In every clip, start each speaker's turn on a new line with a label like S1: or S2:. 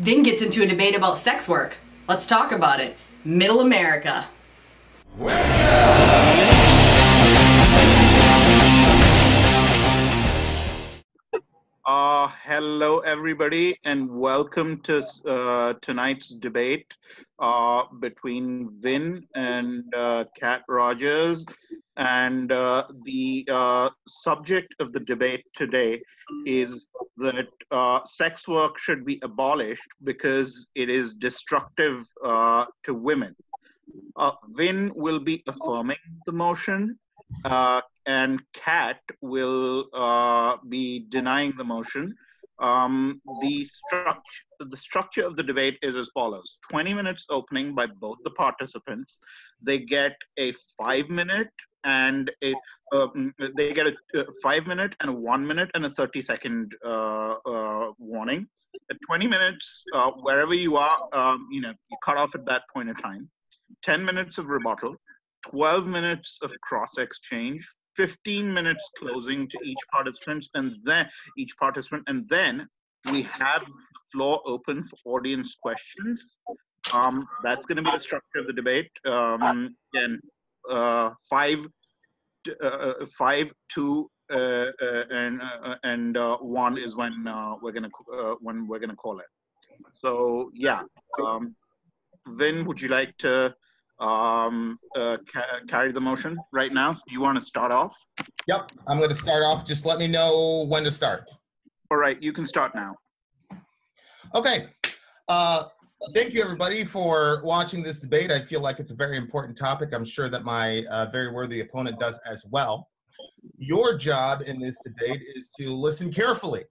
S1: Vin gets into a debate about sex work. Let's talk about it. Middle America.
S2: Hello, everybody, and welcome to tonight's debate between Vin and Kat Rogers. And the subject of the debate today is that sex work should be abolished because it is destructive to women. Vin will be affirming the motion, and Kat will be denying the motion. The structure of the debate is as follows: 20 minutes opening by both the participants. They get a 5-minute and a 5-minute and a 1-minute and a 30-second warning. At 20 minutes, wherever you are, you cut off at that point in time. 10 minutes of rebuttal, 12 minutes of cross exchange, 15 minutes closing to each participant, and then we have the floor open for audience questions. That's going to be the structure of the debate. And 5, 2, and 1 is when we're gonna call it. So yeah, Vin, would you like to carry the motion right now? Do you want to start off?
S3: Yep, I'm going to start off. Just let me know when to start.
S2: All right, you can start now.
S3: Okay. Thank you, everybody, for watching this debate. I feel like it's a very important topic. I'm sure that my very worthy opponent does as well. Your job in this debate is to listen carefully.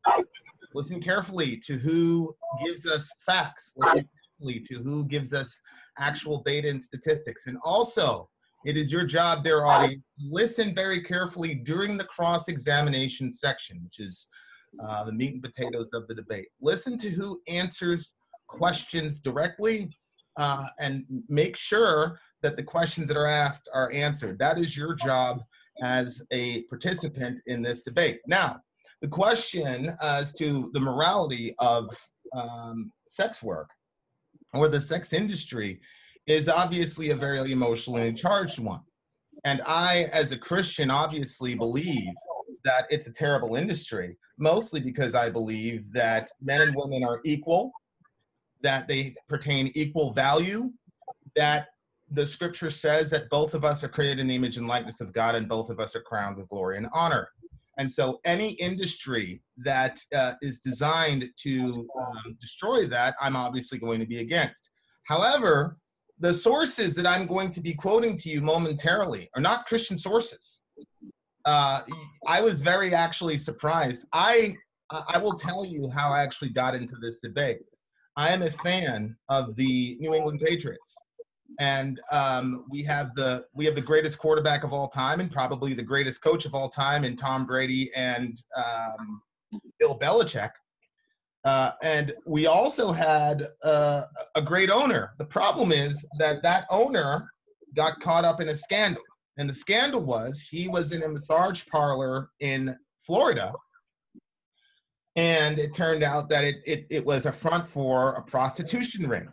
S3: Listen carefully to who gives us facts. Listen carefully to who gives us actual data and statistics. And also, it is your job, dear audience, listen very carefully during the cross-examination section, which is the meat and potatoes of the debate. Listen to who answers questions directly and make sure that the questions that are asked are answered. That is your job as a participant in this debate. Now, the question as to the morality of sex work or the sex industry is obviously a very emotionally charged one. And I, as a Christian, obviously believe that it's a terrible industry, mostly because I believe that men and women are equal, that they pertain equal value, that the scripture says that both of us are created in the image and likeness of God, and both of us are crowned with glory and honor. And so any industry that is designed to destroy that, I'm obviously going to be against. However, the sources that I'm going to be quoting to you momentarily are not Christian sources. I was very actually surprised. I will tell you how I actually got into this debate. I am a fan of the New England Patriots. And we have the greatest quarterback of all time and probably the greatest coach of all time in Tom Brady and Bill Belichick. And we also had a great owner. The problem is that owner got caught up in a scandal. And the scandal was he was in a massage parlor in Florida. And it turned out that it was a front for a prostitution ring.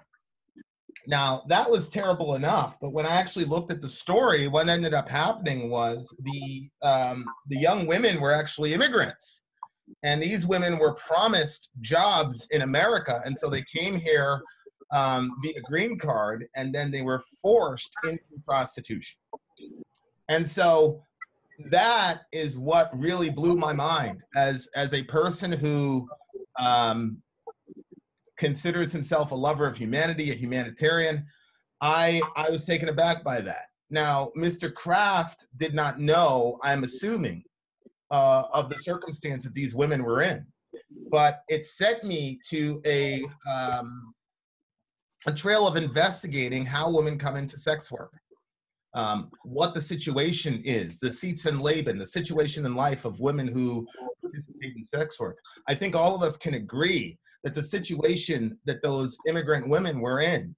S3: Now, that was terrible enough, but when I actually looked at the story, what ended up happening was the young women were actually immigrants. And these women were promised jobs in America, and so they came here via green card, and then they were forced into prostitution. And so that is what really blew my mind as a person who considers himself a lover of humanity, a humanitarian. I was taken aback by that. Now, Mr. Kraft did not know, I'm assuming, of the circumstance that these women were in, but it sent me to a trail of investigating how women come into sex work, what the situation is, the seats in Laban, the situation in life of women who participate in sex work. I think all of us can agree that the situation that those immigrant women were in,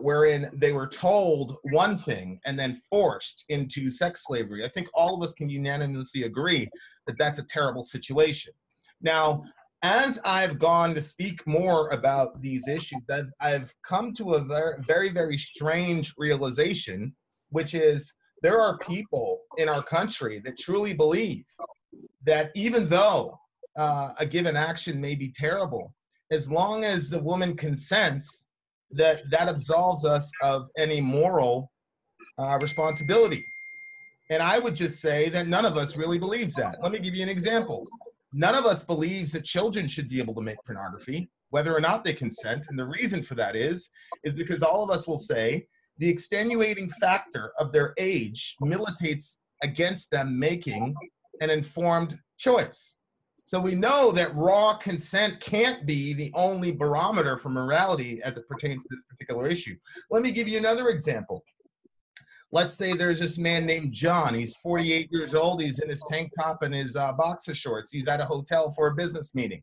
S3: wherein they were told one thing and then forced into sex slavery, I think all of us can unanimously agree that that's a terrible situation. Now, As I've gone to speak more about these issues, I've come to a very, very strange realization, which is there are people in our country that truly believe that even though a given action may be terrible, as long as the woman consents, that absolves us of any moral responsibility. And I would just say that none of us really believes that. Let me give you an example. None of us believes that children should be able to make pornography, whether or not they consent. And the reason for that is because all of us will say the extenuating factor of their age militates against them making an informed choice. So we know that raw consent can't be the only barometer for morality as it pertains to this particular issue. Let me give you another example. Let's say there's this man named John. He's 48 years old. He's in his tank top and his boxer shorts. He's at a hotel for a business meeting.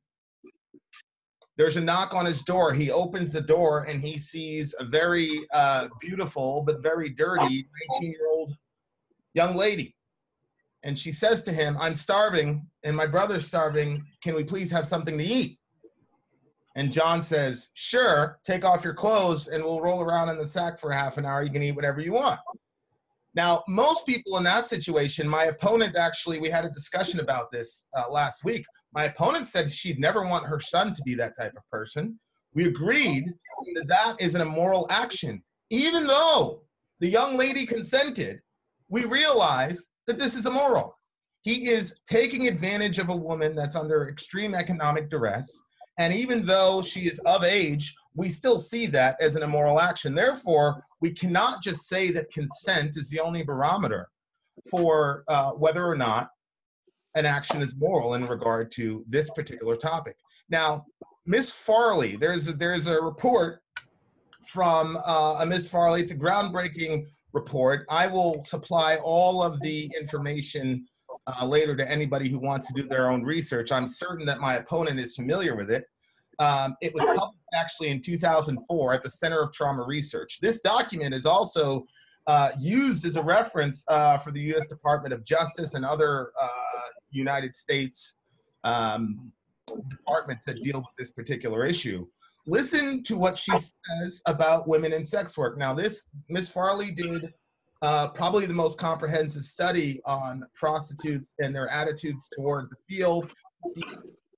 S3: There's a knock on his door. He opens the door and he sees a very beautiful but very dirty 19-year-old young lady. And she says to him, "I'm starving and my brother's starving. Can we please have something to eat?" And John says, "Sure, take off your clothes and we'll roll around in the sack for a half an hour. You can eat whatever you want." Now, most people in that situation, my opponent actually, we had a discussion about this last week. My opponent said she'd never want her son to be that type of person. We agreed that that is an immoral action. Even though the young lady consented, we realized that this is immoral. He is taking advantage of a woman that's under extreme economic duress. And even though she is of age, we still see that as an immoral action. Therefore, we cannot just say that consent is the only barometer for whether or not an action is moral in regard to this particular topic. Now, Ms. Farley, there's a report from Ms. Farley. It's a groundbreaking report. I will supply all of the information later to anybody who wants to do their own research. I'm certain that my opponent is familiar with it. It was published actually in 2004 at the Center of Trauma Research. This document is also used as a reference for the U.S. Department of Justice and other United States departments that deal with this particular issue. Listen to what she says about women in sex work. Now, this Ms. Farley did probably the most comprehensive study on prostitutes and their attitudes toward the field. She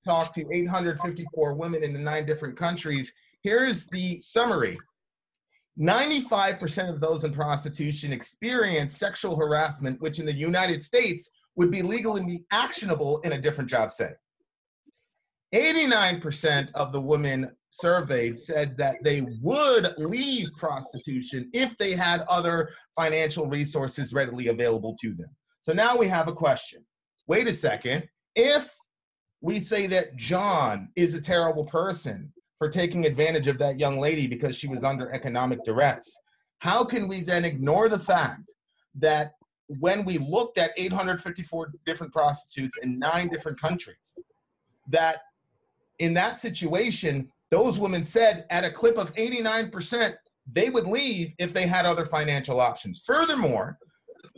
S3: talked to 854 women in the 9 different countries. Here's the summary. 95% of those in prostitution experience sexual harassment, which in the United States would be legally actionable in a different job setting. 89% of the women surveyed said that they would leave prostitution if they had other financial resources readily available to them. So now we have a question. Wait a second. If we say that John is a terrible person for taking advantage of that young lady because she was under economic duress, how can we then ignore the fact that when we looked at 854 different prostitutes in 9 different countries, that in that situation, those women said at a clip of 89%, they would leave if they had other financial options. Furthermore,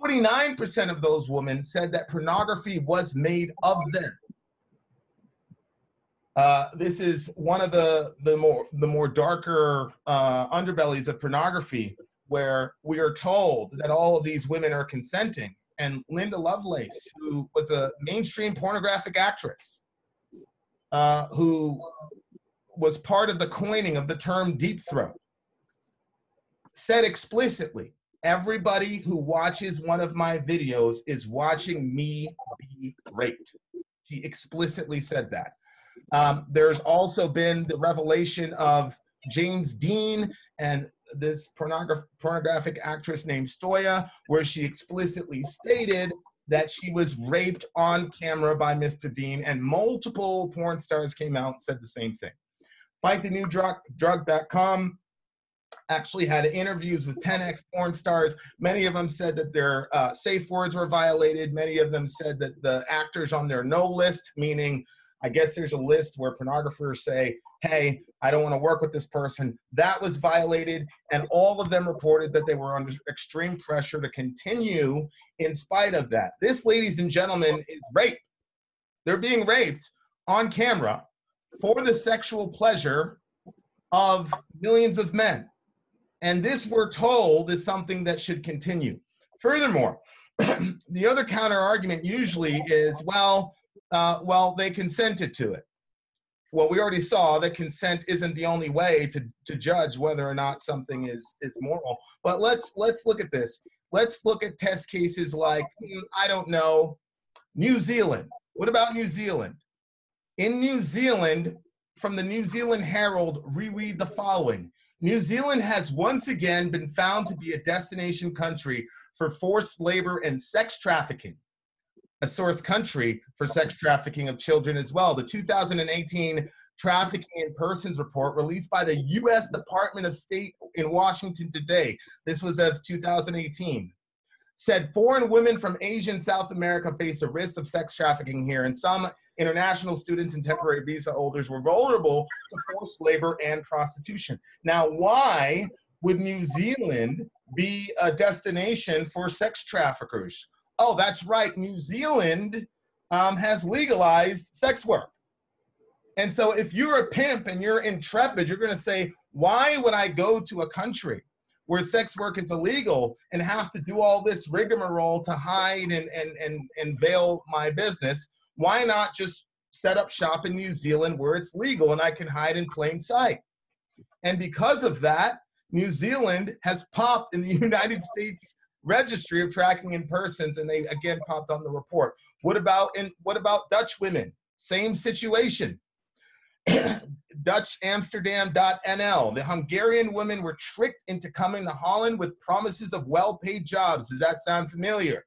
S3: 49% of those women said that pornography was made of them. This is one of the more darker underbellies of pornography, where we are told that all of these women are consenting. And Linda Lovelace, who was a mainstream pornographic actress, who was part of the coining of the term deep throat, said explicitly, "Everybody who watches one of my videos is watching me be raped." She explicitly said that. There's also been the revelation of James Dean and this pornographic actress named Stoya, where she explicitly stated that she was raped on camera by Mr. Dean, and multiple porn stars came out and said the same thing. FightTheNewDrug.com actually had interviews with 10 ex-porn stars. Many of them said that their safe words were violated. Many of them said that the actors on their no list, meaning I guess there's a list where pornographers say, "Hey, I don't want to work with this person," that was violated. And all of them reported that they were under extreme pressure to continue in spite of that. This, ladies and gentlemen, is rape. They're being raped on camera for the sexual pleasure of millions of men. And this, we're told, is something that should continue. Furthermore, the other counter argument usually is, well, they consented to it. Well, we already saw that consent isn't the only way to judge whether or not something is moral. But let's look at this. Let's look at test cases like, I don't know, New Zealand. What about New Zealand? In New Zealand, from the New Zealand Herald, reread the following. New Zealand has once again been found to be a destination country for forced labor and sex trafficking, a source country for sex trafficking of children as well. The 2018 Trafficking in Persons report released by the U.S. Department of State in Washington today, this was of 2018, said foreign women from Asia and South America face a risk of sex trafficking here, and some international students and temporary visa holders were vulnerable to forced labor and prostitution. Now, why would New Zealand be a destination for sex traffickers? Oh, that's right. New Zealand has legalized sex work. And so if you're a pimp and you're intrepid, you're going to say, why would I go to a country where sex work is illegal and have to do all this rigmarole to hide and veil my business? Why not just set up shop in New Zealand where it's legal and I can hide in plain sight? And because of that, New Zealand has popped in the United States Registry of Tracking in Persons, and they again popped on the report. What about Dutch women? Same situation. DutchAmsterdam.nl. The Hungarian women were tricked into coming to Holland with promises of well-paid jobs. Does that sound familiar?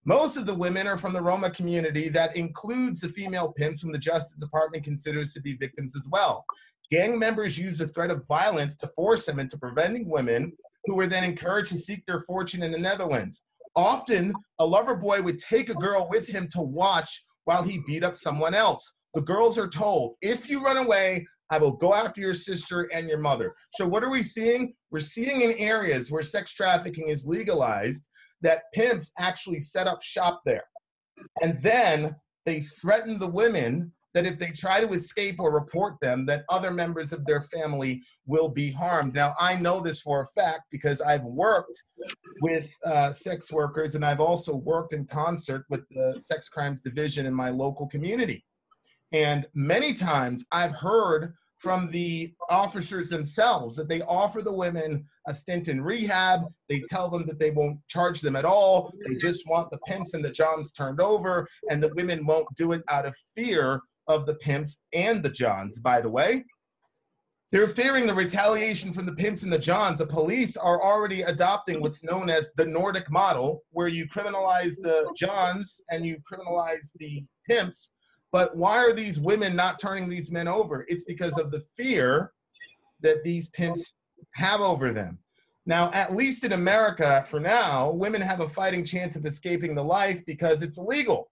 S3: Most of the women are from the Roma community. That includes the female pimps whom the Justice Department considers to be victims as well. Gang members use the threat of violence to force them into preventing women, who were then encouraged to seek their fortune in the Netherlands. Often, a lover boy would take a girl with him to watch while he beat up someone else. The girls are told, if you run away, I will go after your sister and your mother. So what are we seeing? We're seeing in areas where sex trafficking is legalized that pimps actually set up shop there. And then they threaten the women that if they try to escape or report them, that other members of their family will be harmed. Now, I know this for a fact because I've worked with sex workers, and I've also worked in concert with the Sex Crimes Division in my local community. And many times I've heard from the officers themselves that they offer the women a stint in rehab. They tell them that they won't charge them at all. They just want the pimps and the johns turned over, and the women won't do it out of fear of the pimps and the johns, by the way. They're fearing the retaliation from the pimps and the johns. The police are already adopting what's known as the Nordic model, where you criminalize the johns and you criminalize the pimps. But why are these women not turning these men over? It's because of the fear that these pimps have over them. Now, at least in America, for now, women have a fighting chance of escaping the life because it's illegal.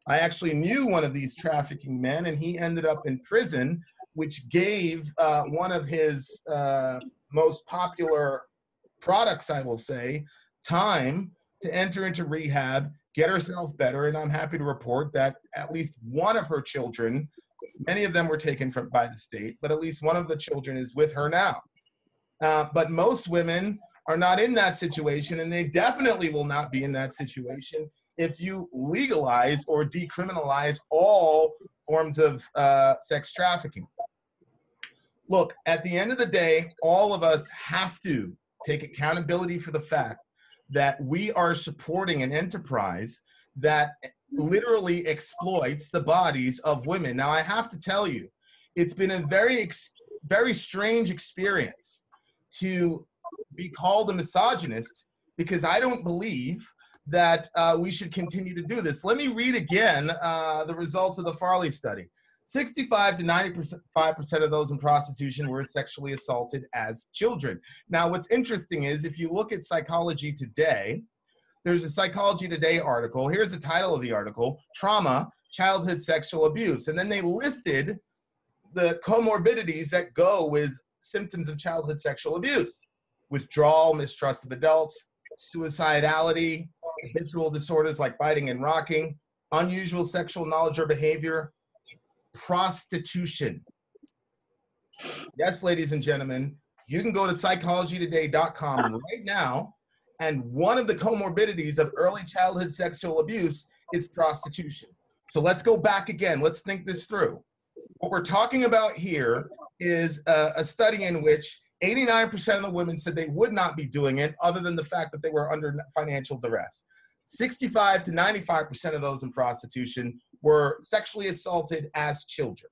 S3: I actually knew one of these trafficking men, and he ended up in prison, which gave one of his most popular products, I will say, time to enter into rehab, get herself better, and I'm happy to report that at least one of her children, many of them were taken by the state, but at least one of the children is with her now. But most women are not in that situation, and they definitely will not be in that situation if you legalize or decriminalize all forms of sex trafficking. Look, at the end of the day, all of us have to take accountability for the fact that we are supporting an enterprise that literally exploits the bodies of women. Now, I have to tell you, it's been a very strange experience to be called a misogynist, because I don't believe that we should continue to do this. Let me read again the results of the Farley study. 65 to 95% of those in prostitution were sexually assaulted as children. Now, what's interesting is if you look at Psychology Today, there's a Psychology Today article. Here's the title of the article: Trauma, Childhood Sexual Abuse. And then they listed the comorbidities that go with symptoms of childhood sexual abuse: withdrawal, mistrust of adults, suicidality, habitual disorders like biting and rocking, unusual sexual knowledge or behavior, prostitution. Yes, ladies and gentlemen, you can go to psychologytoday.com right now, and one of the comorbidities of early childhood sexual abuse is prostitution. So let's go back again. Let's think this through. What we're talking about here is a study in which 89% of the women said they would not be doing it other than the fact that they were under financial duress. 65 to 95% of those in prostitution were sexually assaulted as children.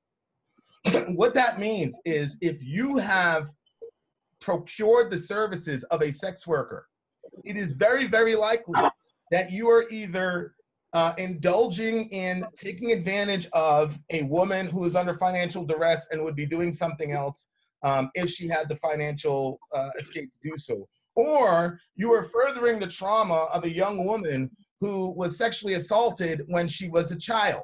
S3: What that means is if you have procured the services of a sex worker, it is very, very likely that you are either indulging in taking advantage of a woman who is under financial duress and would be doing something else if she had the financial escape to do so. Or you are furthering the trauma of a young woman who was sexually assaulted when she was a child.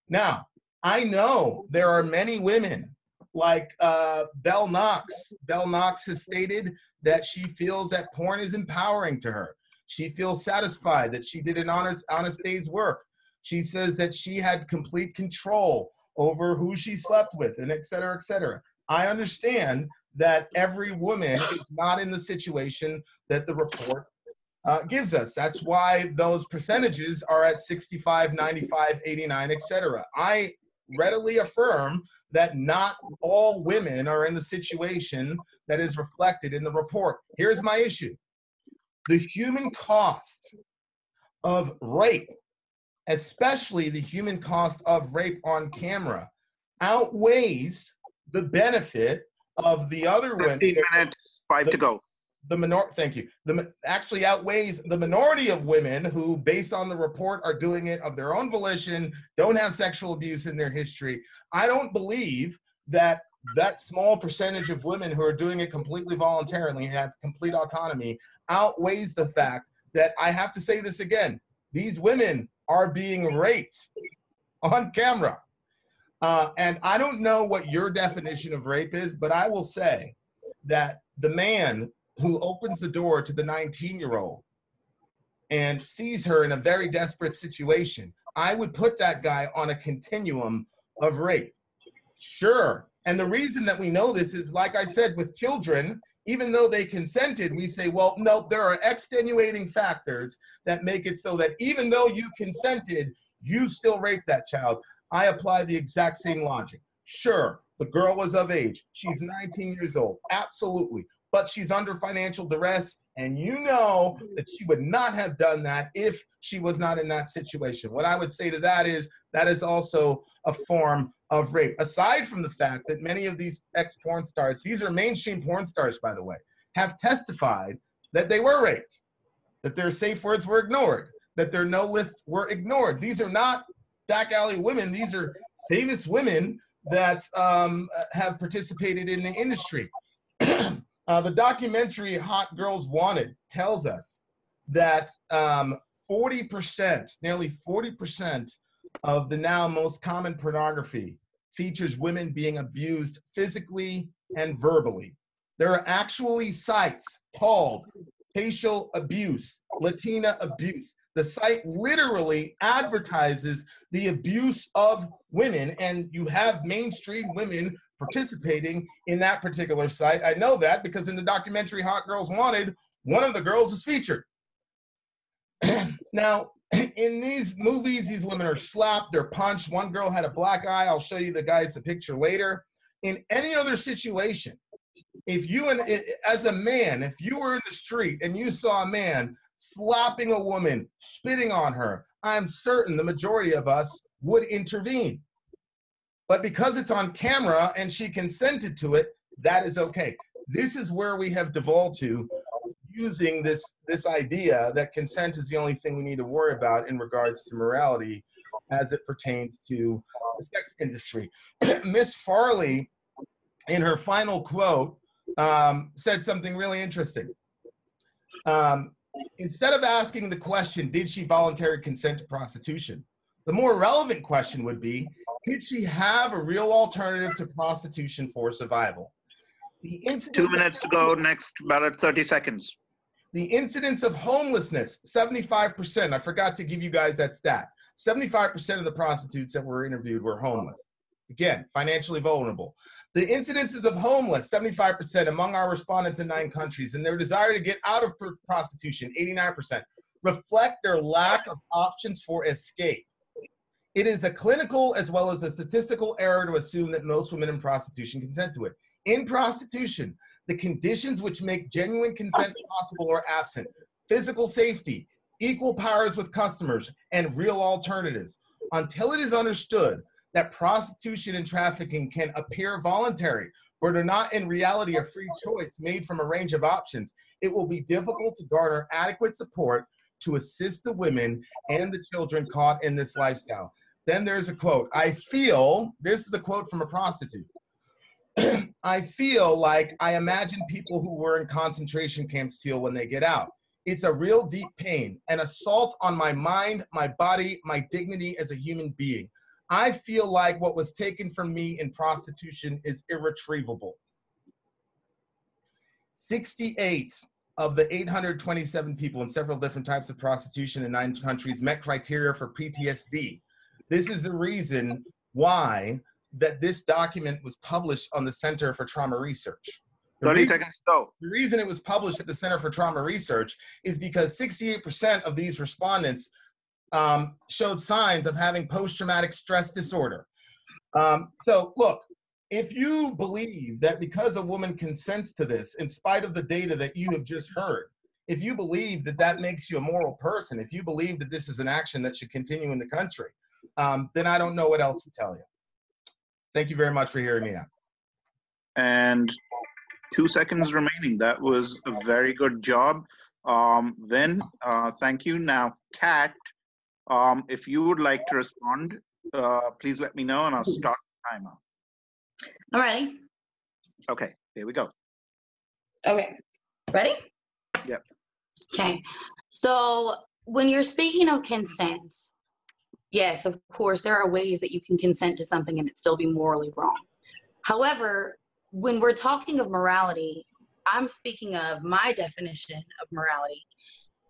S3: Now, I know there are many women like Belle Knox. Belle Knox has stated that she feels that porn is empowering to her. She feels satisfied that she did an honest day's work. She says that she had complete control over who she slept with, and et cetera, et cetera. I understand that every woman is not in the situation that the report gives us. That's why those percentages are at 65, 95, 89, et cetera. I readily affirm that not all women are in the situation that is reflected in the report. Here's my issue. The human cost of rape, especially the human cost of rape on camera, outweighs the benefit of the other women.
S2: 15 minutes, 5 to go.
S3: Thank you. Actually outweighs the minority of women who, based on the report, are doing it of their own volition, don't have sexual abuse in their history. I don't believe that that small percentage of women who are doing it completely voluntarily, have complete autonomy, outweighs the fact that, I have to say this again, these women are being raped on camera. And I don't know what your definition of rape is, but I will say that the man who opens the door to the 19-year-old and sees her in a very desperate situation, I would put that guy on a continuum of rape. Sure. And the reason that we know this is, like I said, with children, even though they consented, we say, well, no, there are extenuating factors that make it so that even though you consented, you still raped that child. I apply the exact same logic. Sure, the girl was of age. She's 19 years old. Absolutely. But she's under financial duress, and you know that she would not have done that if she was not in that situation. What I would say to that is also a form of rape. Aside from the fact that many of these ex-porn stars, these are mainstream porn stars, by the way, have testified that they were raped, that their safe words were ignored, that their no lists were ignored. These are not back alley women. These are famous women that have participated in the industry. The documentary Hot Girls Wanted tells us that 40%, nearly 40% of the now most common pornography features women being abused physically and verbally. There are actually sites called Facial Abuse, Latina Abuse. The site literally advertises the abuse of women, and you have mainstream women participating in that particular site. I know that because in the documentary Hot Girls Wanted, one of the girls was featured. Now, in these movies, these women are slapped, they're punched. One girl had a black eye. I'll show you the guys the picture later. In any other situation, if you, as a man, if you were in the street and you saw a man slapping a woman, spitting on her, I'm certain the majority of us would intervene. But because it's on camera and she consented to it, that is okay. This is where we have devolved to, using this idea that consent is the only thing we need to worry about in regards to morality as it pertains to the sex industry. Miss Farley, in her final quote, said something really interesting. Instead of asking the question, did she voluntarily consent to prostitution? The more relevant question would be, did she have a real alternative to prostitution for survival? The
S2: 2 minutes to go, next about 30 seconds.
S3: The incidence of homelessness, 75%. I forgot to give you guys that stat. 75% of the prostitutes that were interviewed were homeless. Again, financially vulnerable. The incidences of homeless, 75% among our respondents in 9 countries, and their desire to get out of prostitution, 89%, reflect their lack of options for escape. It is a clinical as well as a statistical error to assume that most women in prostitution consent to it. In prostitution, the conditions which make genuine consent possible are absent. Physical safety, equal powers with customers, and real alternatives. Until it is understood that prostitution and trafficking can appear voluntary, but are not in reality a free choice made from a range of options, it will be difficult to garner adequate support to assist the women and the children caught in this lifestyle. Then there's a quote. This is a quote from a prostitute. I feel like I imagine people who were in concentration camps feel when they get out. It's a real deep pain, an assault on my mind, my body, my dignity as a human being. I feel like what was taken from me in prostitution is irretrievable. 68 of the 827 people in several different types of prostitution in 9 countries met criteria for PTSD. This is the reason why that this document was published on the Center for Trauma Research.
S2: 30 seconds to go.
S3: The reason it was published at the Center for Trauma Research is because 68% of these respondents showed signs of having post-traumatic stress disorder. So look, if you believe that because a woman consents to this, in spite of the data that you have just heard, if you believe that that makes you a moral person, if you believe that this is an action that should continue in the country, then I don't know what else to tell you. Thank you very much for hearing me out.
S2: And 2 seconds remaining. That was a very good job. Vin, thank you. Now, Kat, if you would like to respond, please let me know and I'll start the timer.
S1: All righty.
S2: Okay, here we go.
S1: Okay. Ready?
S2: Yep.
S4: Okay. So when you're speaking of consent, yes, of course, there are ways that you can consent to something and it still be morally wrong. However, when we're talking of morality, I'm speaking of my definition of morality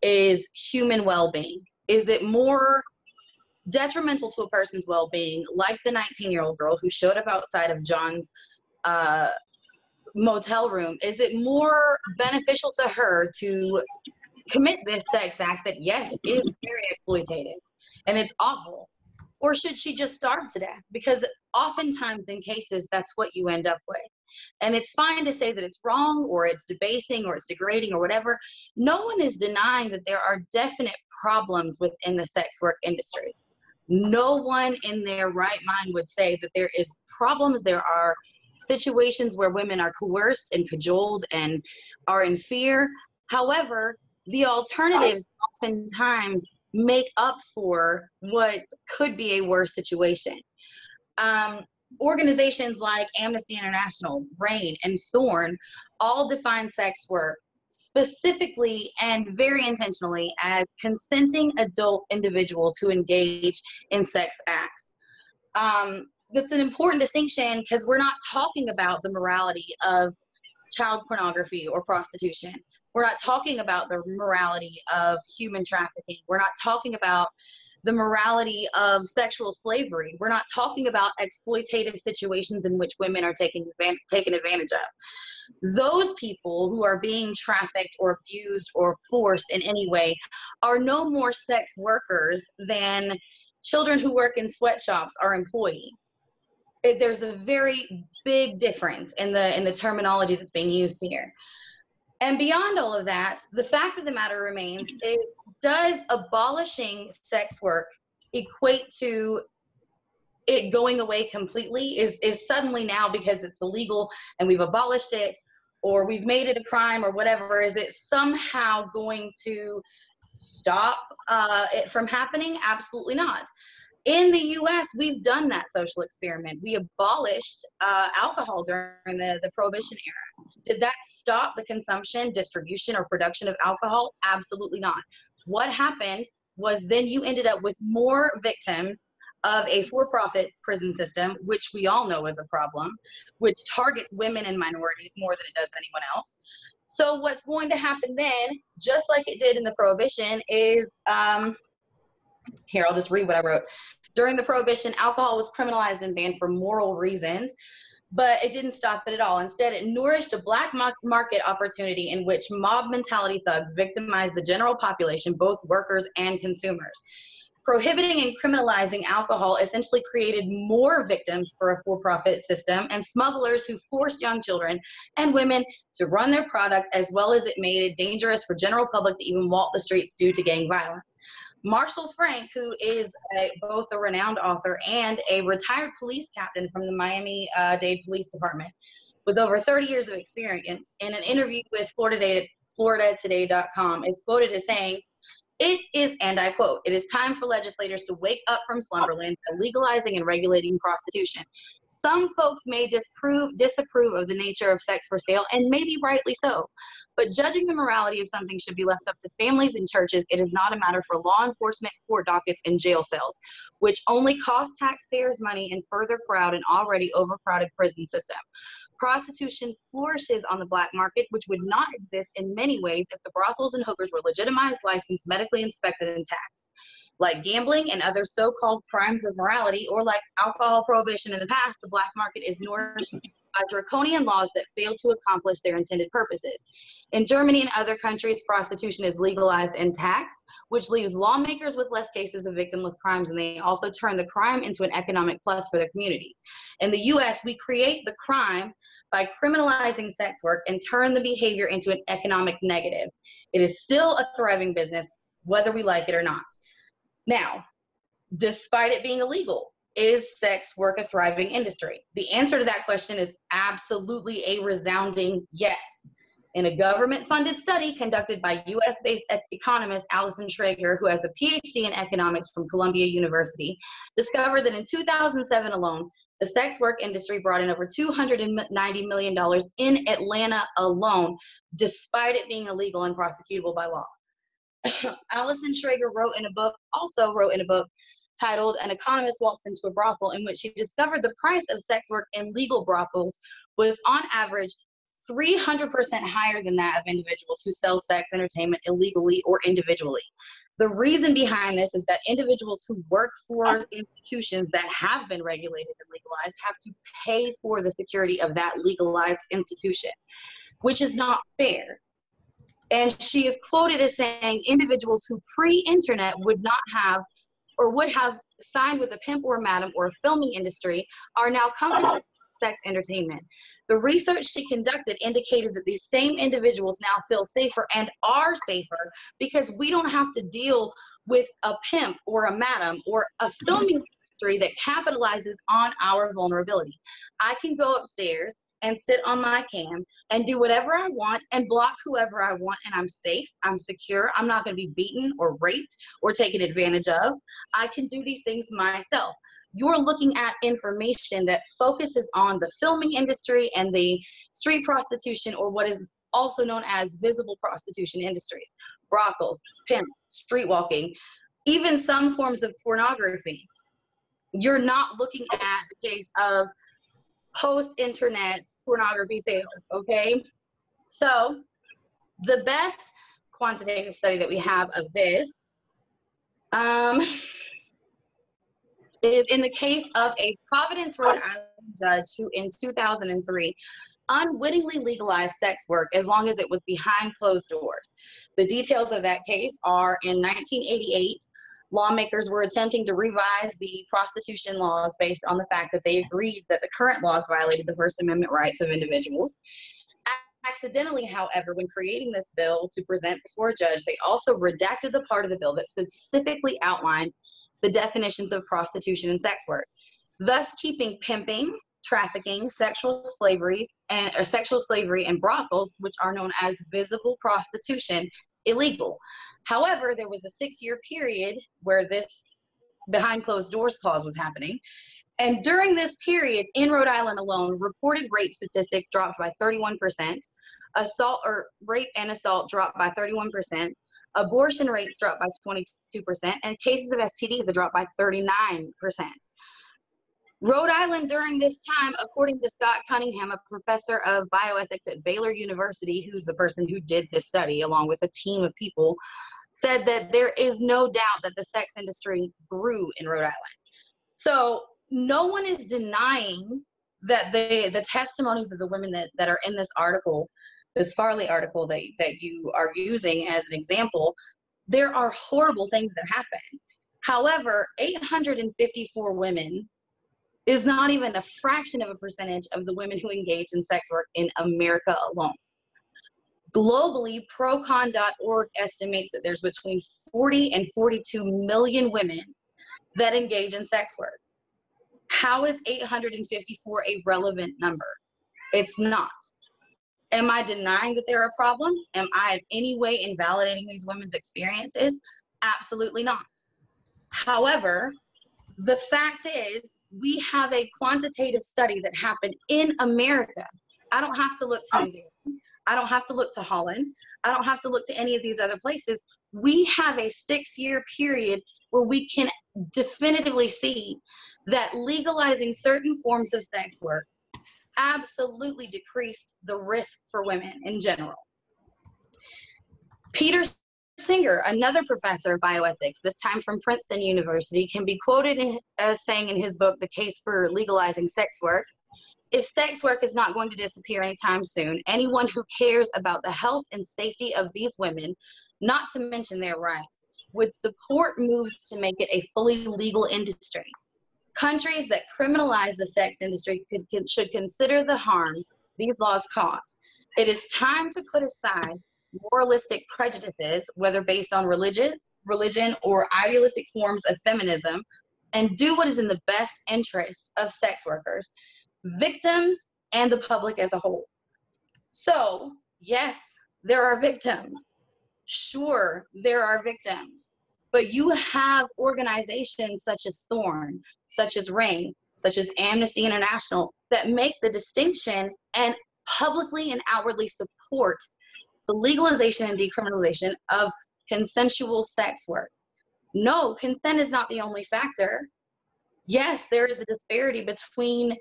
S4: is human well-being. Is it more detrimental to a person's well-being, like the 19-year-old girl who showed up outside of John's motel room? Is it more beneficial to her to commit this sex act that, yes, is very exploitative and it's awful? Or should she just starve to death? Because oftentimes in cases, that's what you end up with. And it's fine to say that it's wrong or it's debasing or it's degrading or whatever. No one is denying that there are definite problems within the sex work industry. No one in their right mind would say that there is problems. There are situations where women are coerced and cajoled and are in fear. However, the alternatives oftentimes make up for what could be a worse situation. Organizations like Amnesty International, RAINN, and Thorn all define sex work specifically and very intentionally as consenting adult individuals who engage in sex acts. That's an important distinction because we're not talking about the morality of child pornography or prostitution. We're not talking about the morality of human trafficking. We're not talking about the morality of sexual slavery. We're not talking about exploitative situations in which women are taken advantage of. Those people who are being trafficked or abused or forced in any way are no more sex workers than children who work in sweatshops are employees. There's a very big difference in the terminology that's being used here. And beyond all of that, the fact of the matter remains, does abolishing sex work equate to it going away completely? Is suddenly now, because it's illegal and we've abolished it or we've made it a crime or whatever, is it somehow going to stop it from happening? Absolutely not. In the US, we've done that social experiment. We abolished alcohol during the Prohibition era. Did that stop the consumption, distribution, or production of alcohol? Absolutely not. What happened was then you ended up with more victims of a for-profit prison system, which we all know is a problem, which targets women and minorities more than it does anyone else. So what's going to happen then, just like it did in the Prohibition, is, here, I'll just read what I wrote. During the Prohibition, alcohol was criminalized and banned for moral reasons, but it didn't stop it at all. Instead, it nourished a black market opportunity in which mob mentality thugs victimized the general population, both workers and consumers. Prohibiting and criminalizing alcohol essentially created more victims for a for-profit system and smugglers who forced young children and women to run their product, as well as it made it dangerous for general public to even walk the streets due to gang violence. Marshall Frank, who is both a renowned author and a retired police captain from the Miami-Dade Police Department, with over 30 years of experience, in an interview with FloridaToday.com, is quoted as saying, "It is," and I quote, "it is time for legislators to wake up from slumberland by legalizing and regulating prostitution. Some folks may disapprove of the nature of sex for sale, and maybe rightly so. But judging the morality of something should be left up to families and churches. It is not a matter for law enforcement, court dockets, and jail cells, which only cost taxpayers money and further crowd an already overcrowded prison system. Prostitution flourishes on the black market, which would not exist in many ways if the brothels and hookers were legitimized, licensed, medically inspected, and taxed. Like gambling and other so-called crimes of morality, or like alcohol prohibition in the past, the black market is nourished by draconian laws that fail to accomplish their intended purposes. In Germany and other countries, prostitution is legalized and taxed, which leaves lawmakers with less cases of victimless crimes, and they also turn the crime into an economic plus for their communities. In the US, we create the crime by criminalizing sex work and turn the behavior into an economic negative. It is still a thriving business, whether we like it or not. Now, despite it being illegal, is sex work a thriving industry? The answer to that question is absolutely a resounding yes. In a government-funded study conducted by US-based economist Allison Schrager, who has a PhD in economics from Columbia University, discovered that in 2007 alone, the sex work industry brought in over $290 million in Atlanta alone, despite it being illegal and prosecutable by law. Allison Schrager also wrote in a book titled "An Economist Walks into a Brothel," in which she discovered the price of sex work in legal brothels was on average 300% higher than that of individuals who sell sex entertainment illegally or individually. The reason behind this is that individuals who work for institutions that have been regulated and legalized have to pay for the security of that legalized institution, which is not fair. And she is quoted as saying individuals who pre-internet would not have or would have signed with a pimp or a madam or a filming industry are now comfortable with sex entertainment. The research she conducted indicated that these same individuals now feel safer and are safer because we don't have to deal with a pimp or a madam or a filming industry that capitalizes on our vulnerability. I can go upstairs and sit on my cam and do whatever I want and block whoever I want, and I'm safe, I'm secure, I'm not going to be beaten or raped or taken advantage of. I can do these things myself. You're looking at information that focuses on the filming industry and the street prostitution, or what is also known as visible prostitution industries, brothels, pimp, street walking, even some forms of pornography. You're not looking at the case of post-internet pornography sales, okay? So the best quantitative study that we have of this is in the case of a Providence, Rhode Island judge who in 2003 unwittingly legalized sex work as long as it was behind closed doors. The details of that case are in 1988, lawmakers were attempting to revise the prostitution laws based on the fact that they agreed that the current laws violated the First Amendment rights of individuals. Accidentally, however, when creating this bill to present before a judge, they also redacted the part of the bill that specifically outlined the definitions of prostitution and sex work, thus keeping pimping, trafficking, sexual slavery, and brothels, which are known as visible prostitution, illegal. However, there was a 6-year period where this behind closed doors clause was happening. And during this period, in Rhode Island alone, reported rape statistics dropped by 31%, rape and assault dropped by 31%, abortion rates dropped by 22%, and cases of STDs have dropped by 39%. Rhode Island during this time, according to Scott Cunningham, a professor of bioethics at Baylor University, who's the person who did this study along with a team of people, said that there is no doubt that the sex industry grew in Rhode Island. So no one is denying that the testimonies of the women that are in this article, this Farley article that you are using as an example, there are horrible things that happen. However, 854 women is not even a fraction of a percentage of the women who engage in sex work in America alone. Globally, procon.org estimates that there's between 40 and 42 million women that engage in sex work. How is 854 a relevant number? It's not. Am I denying that there are problems? Am I in any way invalidating these women's experiences? Absolutely not. However, the fact is, we have a quantitative study that happened in America. I don't have to look to New Zealand. I don't have to look to Holland. I don't have to look to any of these other places. We have a 6-year period where we can definitively see that legalizing certain forms of sex work absolutely decreased the risk for women in general. Peter Singer, another professor of bioethics, this time from Princeton University, can be quoted as saying in his book, The Case for Legalizing Sex Work, if sex work is not going to disappear anytime soon, anyone who cares about the health and safety of these women, not to mention their rights, would support moves to make it a fully legal industry. Countries that criminalize the sex industry should consider the harms these laws cause. It is time to put aside moralistic prejudices, whether based on religion or idealistic forms of feminism, and do what is in the best interest of sex workers, victims, and the public as a whole. So, yes, there are victims. Sure, there are victims. But you have organizations such as Thorn, such as RAINN, such as Amnesty International that make the distinction and publicly and outwardly support the legalization and decriminalization of consensual sex work. No, consent is not the only factor. Yes, there is a disparity between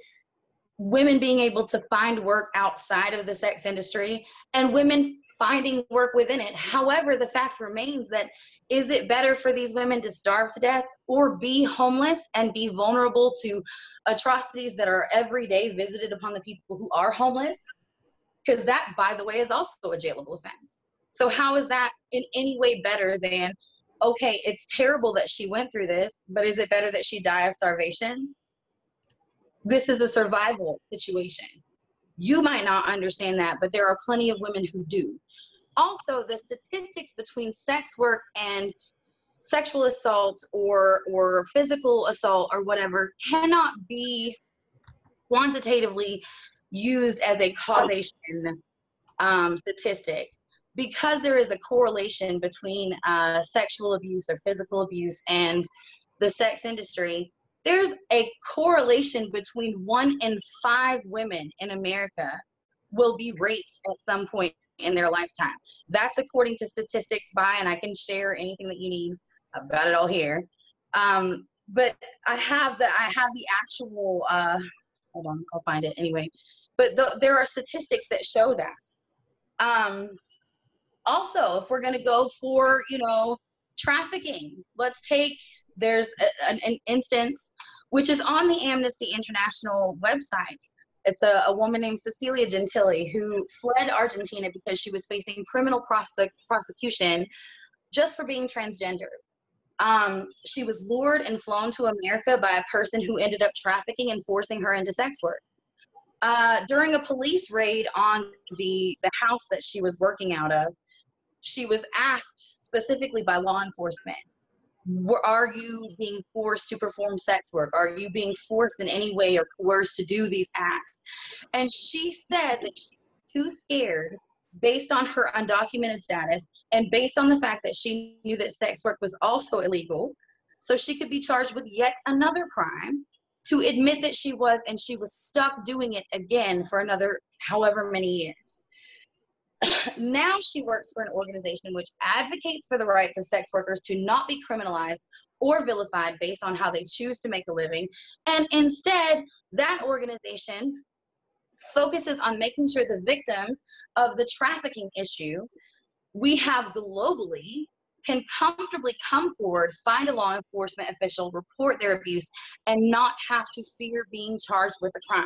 S4: women being able to find work outside of the sex industry and women finding work within it. However, the fact remains that is it better for these women to starve to death or be homeless and be vulnerable to atrocities that are every day visited upon the people who are homeless? Because that, by the way, is also a jailable offense. So how is that in any way better than, okay, it's terrible that she went through this, but is it better that she die of starvation? This is a survival situation. You might not understand that, but there are plenty of women who do. Also, the statistics between sex work and sexual assault or physical assault or whatever cannot be quantitatively used as a causation statistic, because there is a correlation between sexual abuse or physical abuse and the sex industry. There's a correlation between 1 in 5 women in America will be raped at some point in their lifetime. That's according to statistics by, and I can share anything that you need. I've got it all here. But I have the actual, hold on, I'll find it anyway. But there are statistics that show that. Also, if we're gonna go for, trafficking, there's an instance which is on the Amnesty International website. It's a woman named Cecilia Gentili who fled Argentina because she was facing criminal prosecution just for being transgender. She was lured and flown to America by a person who ended up trafficking and forcing her into sex work. During a police raid on the house that she was working out of, she was asked specifically by law enforcement, are you being forced to perform sex work? Are you being forced in any way or coerced to do these acts? And she said that she was too scared, based on her undocumented status and based on the fact that she knew that sex work was also illegal, so she could be charged with yet another crime, to admit that she was, and she was stuck doing it again for another however many years. Now she works for an organization which advocates for the rights of sex workers to not be criminalized or vilified based on how they choose to make a living. And instead, that organization focuses on making sure the victims of the trafficking issue we have globally can comfortably come forward, find a law enforcement official, report their abuse, and not have to fear being charged with a crime.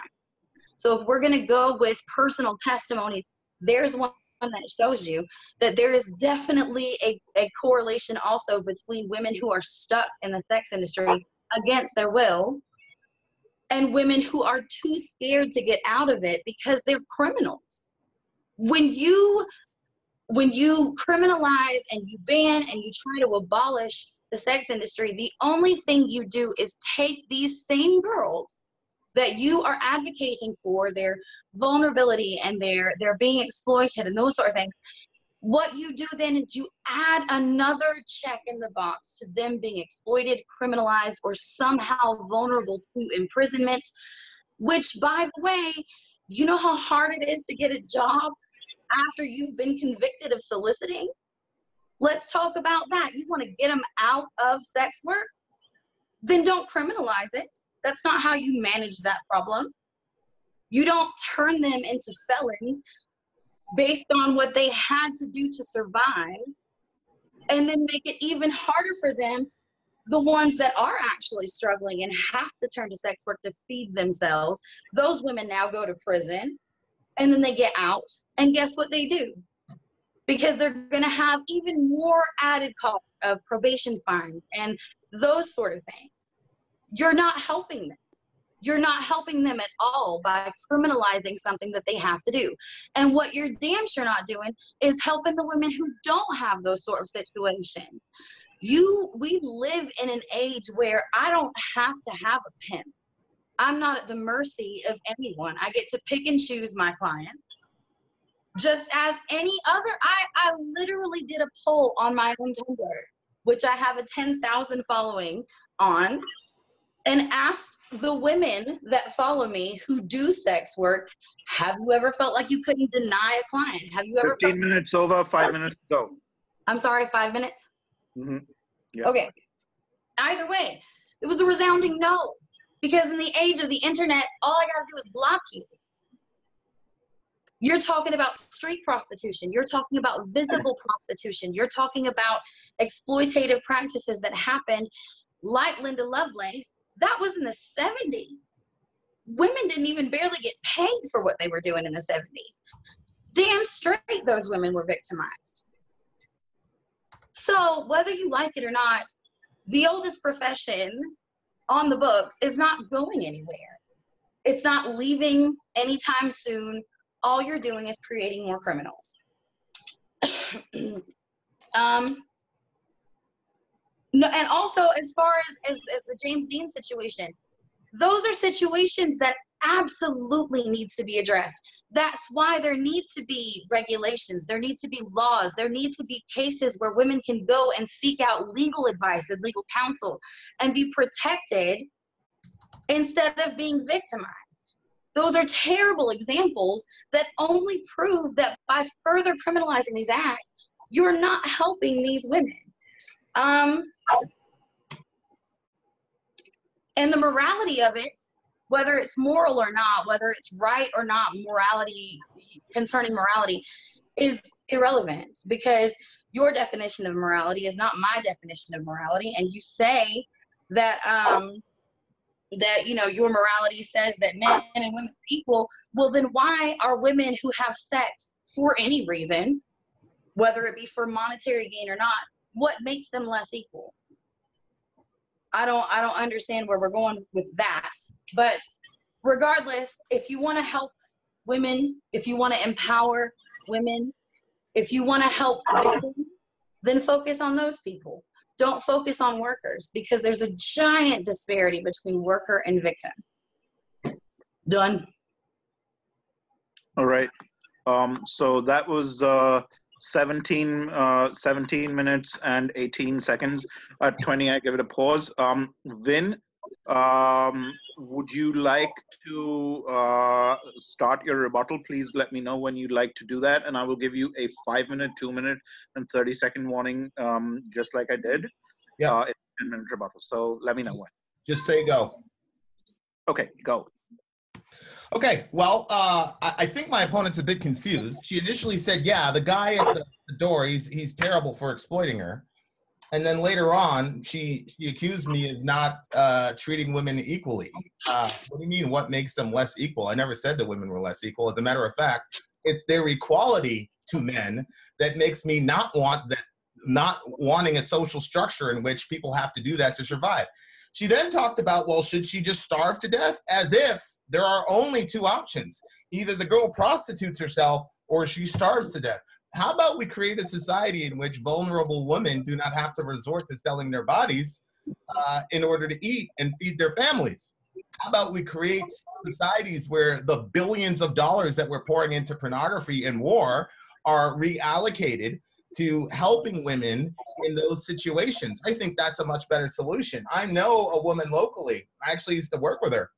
S4: So if we're going to go with personal testimony, there's one that shows you that there is definitely a correlation also between women who are stuck in the sex industry against their will and women who are too scared to get out of it because they're criminals. When you criminalize and you ban and you try to abolish the sex industry, the only thing you do is take these same girls that you are advocating for, their vulnerability and their being exploited and those sort of things. What you do then is you add another check in the box to them being exploited, criminalized, or somehow vulnerable to imprisonment, which, by the way, you know how hard it is to get a job after you've been convicted of soliciting? Let's talk about that. You want to get them out of sex work? Then don't criminalize it. That's not how you manage that problem. You don't turn them into felons based on what they had to do to survive, and then make it even harder for them, the ones that are actually struggling and have to turn to sex work to feed themselves. Those women now go to prison, and then they get out, and guess what they do? Because they're going to have even more added cost of probation fines and those sort of things. You're not helping them. You're not helping them at all by criminalizing something that they have to do. And what you're damn sure not doing is helping the women who don't have those sort of situations. We live in an age where I don't have to have a pimp. I'm not at the mercy of anyone. I get to pick and choose my clients. Just as any other, I literally did a poll on my own Tumblr, which I have a 10,000 following on, and asked the women that follow me who do sex work, have you ever felt like you couldn't deny a client? Have you ever
S2: 15 minutes over, 5 minutes go.
S4: I'm sorry, 5 minutes?
S2: Mm-hmm. Yeah.
S4: Okay. Either way, it was a resounding no. Because in the age of the internet, all I gotta do is block you. You're talking about street prostitution. You're talking about visible prostitution. You're talking about exploitative practices that happened like Linda Lovelace. That was in the 70s. Women didn't even barely get paid for what they were doing in the 70s. Damn straight those women were victimized. So whether you like it or not, the oldest profession on the books is not going anywhere. It's not leaving anytime soon. All you're doing is creating more criminals. No, and also as far as the James Dean situation, those are situations that absolutely needs to be addressed. That's why there need to be regulations, there need to be laws, there need to be cases where women can go and seek out legal advice and legal counsel and be protected instead of being victimized. Those are terrible examples that only prove that by further criminalizing these acts, you're not helping these women. And the morality of it, whether it's moral or not, whether it's right or not, morality, concerning morality, is irrelevant, because your definition of morality is not my definition of morality. And you say that that your morality says that men and women are equal. Well, then why are women who have sex for any reason, whether it be for monetary gain or not, what makes them less equal? I don't understand where we're going with that. But regardless, if you want to help women, if you want to empower women, if you want to help victims, then focus on those people. Don't focus on workers, because there's a giant disparity between worker and victim. Done.
S2: All right. So that was 17 minutes and 18 seconds. At 20, I give it a pause. Vin, would you like to start your rebuttal? Please let me know when you'd like to do that, and I will give you a 5-minute, 2-minute, and 30-second warning, just like I did.
S3: Yeah.
S2: It's a 10-minute rebuttal. So let me know when.
S3: Just say go.
S2: Okay, go.
S3: Okay, well, I think my opponent's a bit confused. She initially said, yeah, the guy at the door, he's terrible for exploiting her. And then later on, she accused me of not treating women equally. What do you mean, what makes them less equal? I never said that women were less equal. As a matter of fact, it's their equality to men that makes me not wanting a social structure in which people have to do that to survive. She then talked about, well, should she just starve to death? As if there are only two options. Either the girl prostitutes herself or she starves to death. How about we create a society in which vulnerable women do not have to resort to selling their bodies in order to eat and feed their families? How about we create societies where the billions of dollars that we're pouring into pornography and war are reallocated to helping women in those situations? I think that's a much better solution. I know a woman locally. I actually used to work with her.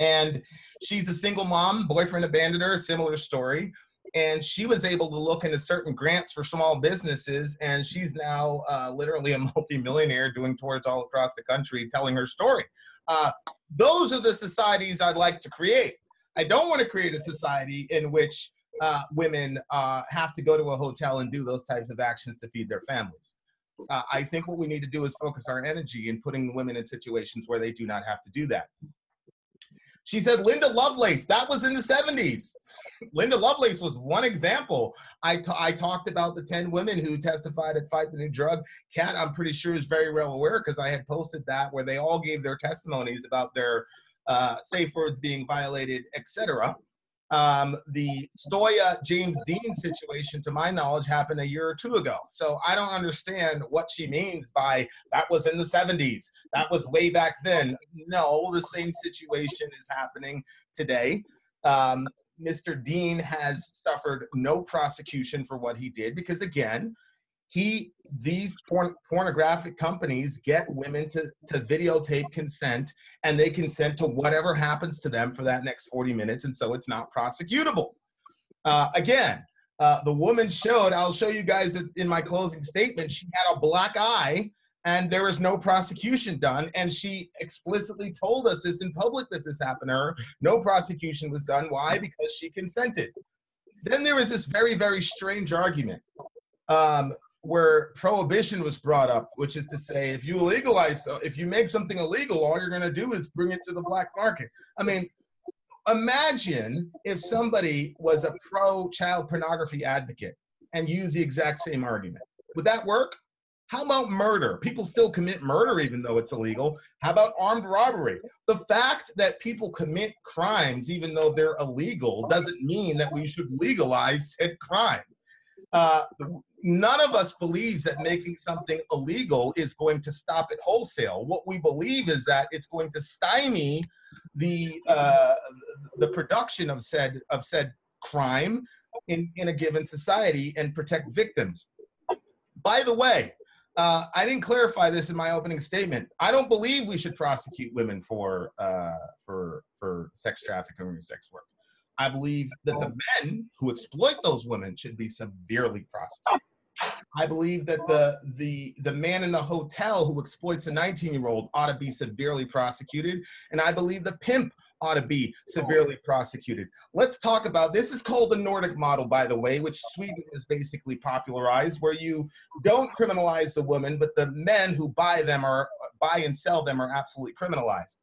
S3: And she's a single mom, boyfriend abandoned her, similar story. And she was able to look into certain grants for small businesses, and she's now literally a multimillionaire doing tours all across the country telling her story. Those are the societies I'd like to create. I don't want to create a society in which women have to go to a hotel and do those types of actions to feed their families. I think what we need to do is focus our energy in putting women in situations where they do not have to do that. She said Linda Lovelace, that was in the 70s. Linda Lovelace was one example. I talked about the 10 women who testified at Fight the New Drug. Kat, I'm pretty sure, is very well aware because I had posted that, where they all gave their testimonies about their safe words being violated, etc. The Stoya James Dean situation, to my knowledge, happened a year or two ago. So I don't understand what she means by that was in the 70s. That was way back then. No, the same situation is happening today. Mr. Dean has suffered no prosecution for what he did because, again, these pornographic companies get women to videotape consent, and they consent to whatever happens to them for that next 40 minutes, and so it's not prosecutable. Again, the woman showed, I'll show you guys in my closing statement, she had a black eye, and there was no prosecution done, and she explicitly told us this in public that this happened to her. No prosecution was done. Why? Because she consented. Then there was this very, very strange argument where prohibition was brought up, which is to say, if you make something illegal, all you're going to do is bring it to the black market. I mean, imagine if somebody was a pro-child pornography advocate and used the exact same argument. Would that work? How about murder? People still commit murder even though it's illegal. How about armed robbery? The fact that people commit crimes even though they're illegal doesn't mean that we should legalize said crime. None of us believes that making something illegal is going to stop it wholesale. What we believe is that it's going to stymie the production of said crime in a given society and protect victims. By the way, I didn't clarify this in my opening statement. I don't believe we should prosecute women for sex trafficking or sex work. I believe that the men who exploit those women should be severely prosecuted. I believe that the man in the hotel who exploits a 19-year-old ought to be severely prosecuted, and I believe the pimp ought to be severely prosecuted. Let's talk about, this is called the Nordic model, by the way, which Sweden has basically popularized, where you don't criminalize the woman, but the men who buy and sell them are absolutely criminalized.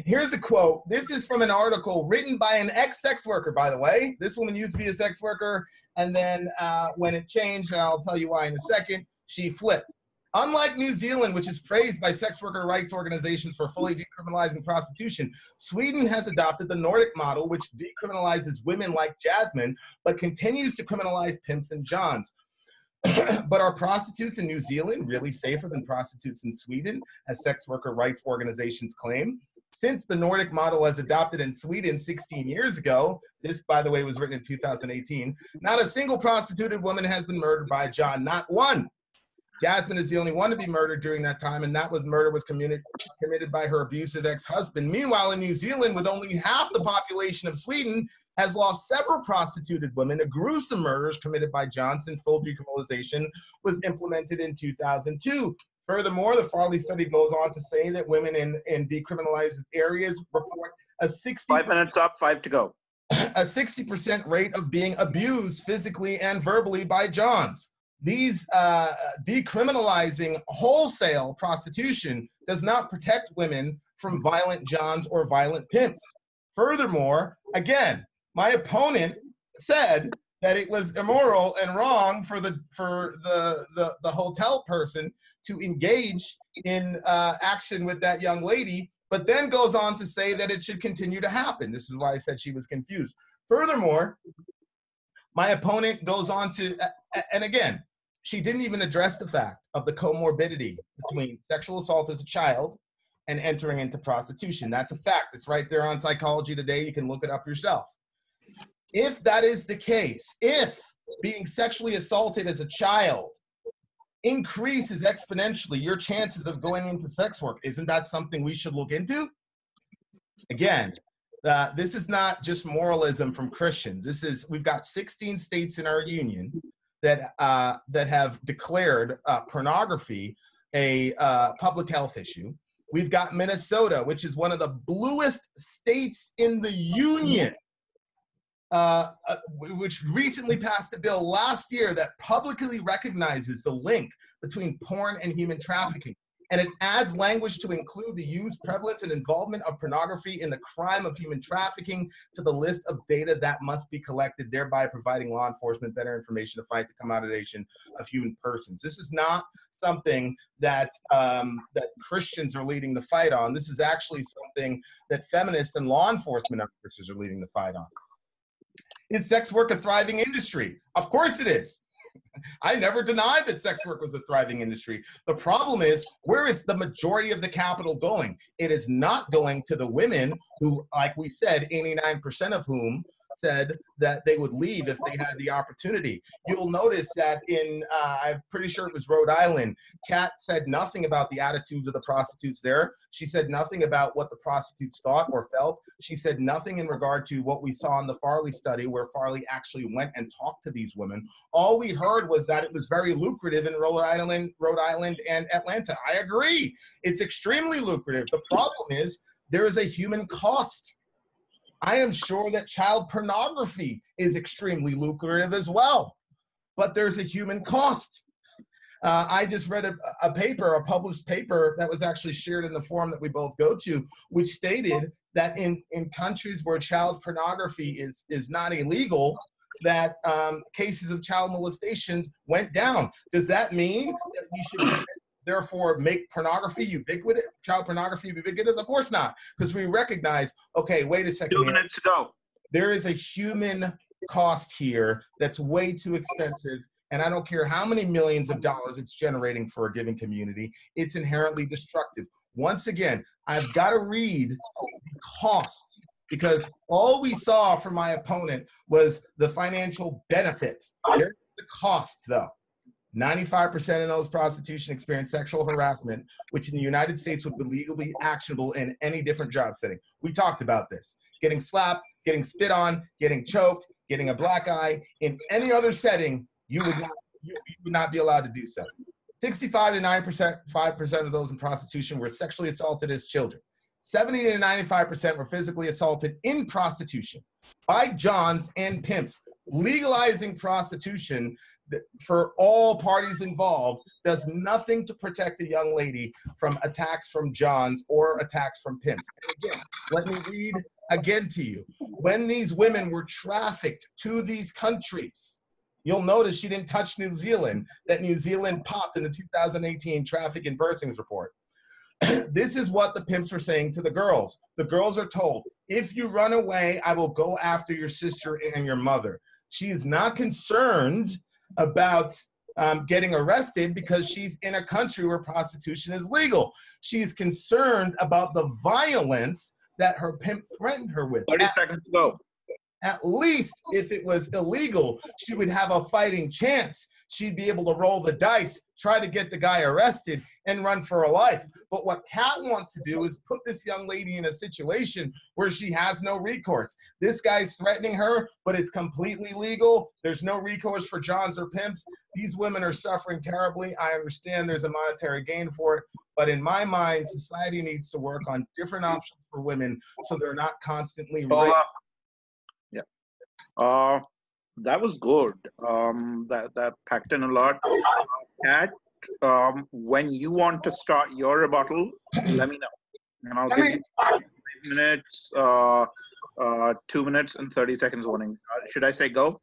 S3: Here's a quote. This is from an article written by an ex-sex worker, by the way. This woman used to be a sex worker, and then when it changed, and I'll tell you why in a second, she flipped. Unlike New Zealand, which is praised by sex worker rights organizations for fully decriminalizing prostitution, Sweden has adopted the Nordic model, which decriminalizes women like Jasmine, but continues to criminalize pimps and johns. But are prostitutes in New Zealand really safer than prostitutes in Sweden, as sex worker rights organizations claim? Since the Nordic model was adopted in Sweden 16 years ago, this, by the way, was written in 2018, not a single prostituted woman has been murdered by a John, not one. Jasmine is the only one to be murdered during that time, and that murder was committed by her abusive ex-husband. Meanwhile, in New Zealand, with only half the population of Sweden, has lost several prostituted women. A gruesome murders committed by Johnson. Full decriminalization was implemented in 2002. Furthermore, the Farley study goes on to say that women in decriminalized areas report a
S2: 5 minutes up, 5 to go.
S3: A 60% rate of being abused physically and verbally by Johns. These decriminalizing wholesale prostitution does not protect women from violent johns or violent pimps. Furthermore, again, my opponent said that it was immoral and wrong for the hotel person to engage in action with that young lady, but then goes on to say that it should continue to happen. This is why I said she was confused. Furthermore, my opponent goes on to, and again, she didn't even address the fact of the comorbidity between sexual assault as a child and entering into prostitution. That's a fact. It's right there on Psychology Today. You can look it up yourself. If that is the case, if being sexually assaulted as a child increases exponentially your chances of going into sex work, isn't that something we should look into? Again, this is not just moralism from Christians. We've got 16 states in our union that have declared pornography a public health issue. We've got Minnesota, which is one of the bluest states in the union, which recently passed a bill last year that publicly recognizes the link between porn and human trafficking. And it adds language to include the use, prevalence, and involvement of pornography in the crime of human trafficking to the list of data that must be collected, thereby providing law enforcement better information to fight the commodification of human persons. This is not something that that Christians are leading the fight on. This is actually something that feminists and law enforcement officers are leading the fight on. Is sex work a thriving industry? Of course it is. I never denied that sex work was a thriving industry. The problem is, where is the majority of the capital going? It is not going to the women who, like we said, 89% of whom said that they would leave if they had the opportunity. You'll notice that in, I'm pretty sure it was Rhode Island, Kat said nothing about the attitudes of the prostitutes there. She said nothing about what the prostitutes thought or felt. She said nothing in regard to what we saw in the Farley study, where Farley actually went and talked to these women. All we heard was that it was very lucrative in Rhode Island and Atlanta. I agree. It's extremely lucrative. The problem is there is a human cost. I am sure that child pornography is extremely lucrative as well, but there's a human cost. I just read a paper, a published paper that was actually shared in the forum that we both go to, which stated that in countries where child pornography is not illegal, that cases of child molestation went down. Does that mean that we should therefore make pornography ubiquitous, child pornography ubiquitous? Of course not, because we recognize, okay, wait a second.
S2: 2 minutes to go.
S3: There is a human cost here that's way too expensive, and I don't care how many millions of dollars it's generating for a given community, it's inherently destructive. Once again, I've got to read the cost, because all we saw from my opponent was the financial benefit. There's the cost, though. 95% of those prostitution experience sexual harassment, which in the United States would be legally actionable in any different job setting. We talked about this. Getting slapped, getting spit on, getting choked, getting a black eye. In any other setting, you would not be allowed to do so. 65 to 95% of those in prostitution were sexually assaulted as children. 70 to 95% were physically assaulted in prostitution by johns and pimps. Legalizing prostitution for all parties involved does nothing to protect a young lady from attacks from johns or attacks from pimps. And again, let me read again to you. When these women were trafficked to these countries, you'll notice she didn't touch New Zealand, that New Zealand popped in the 2018 Traffic and Birthings Report. This is what the pimps are saying to the girls. The girls are told, if you run away, I will go after your sister and your mother. She is not concerned about getting arrested because she's in a country where prostitution is legal. She's concerned about the violence that her pimp threatened her with.
S2: 30 seconds to go.
S3: At least if it was illegal, she would have a fighting chance. She'd be able to roll the dice, try to get the guy arrested, and run for her life. But what Kat wants to do is put this young lady in a situation where she has no recourse. This guy's threatening her, but it's completely legal. There's no recourse for johns or pimps. These women are suffering terribly. I understand there's a monetary gain for it, but in my mind, society needs to work on different options for women so they're not constantly raped.
S2: Yeah. That was good. That packed in a lot. Kat, when you want to start your rebuttal, let me know, and I'll give you 5 minutes, 2 minutes, and 30 seconds warning. Should I say go?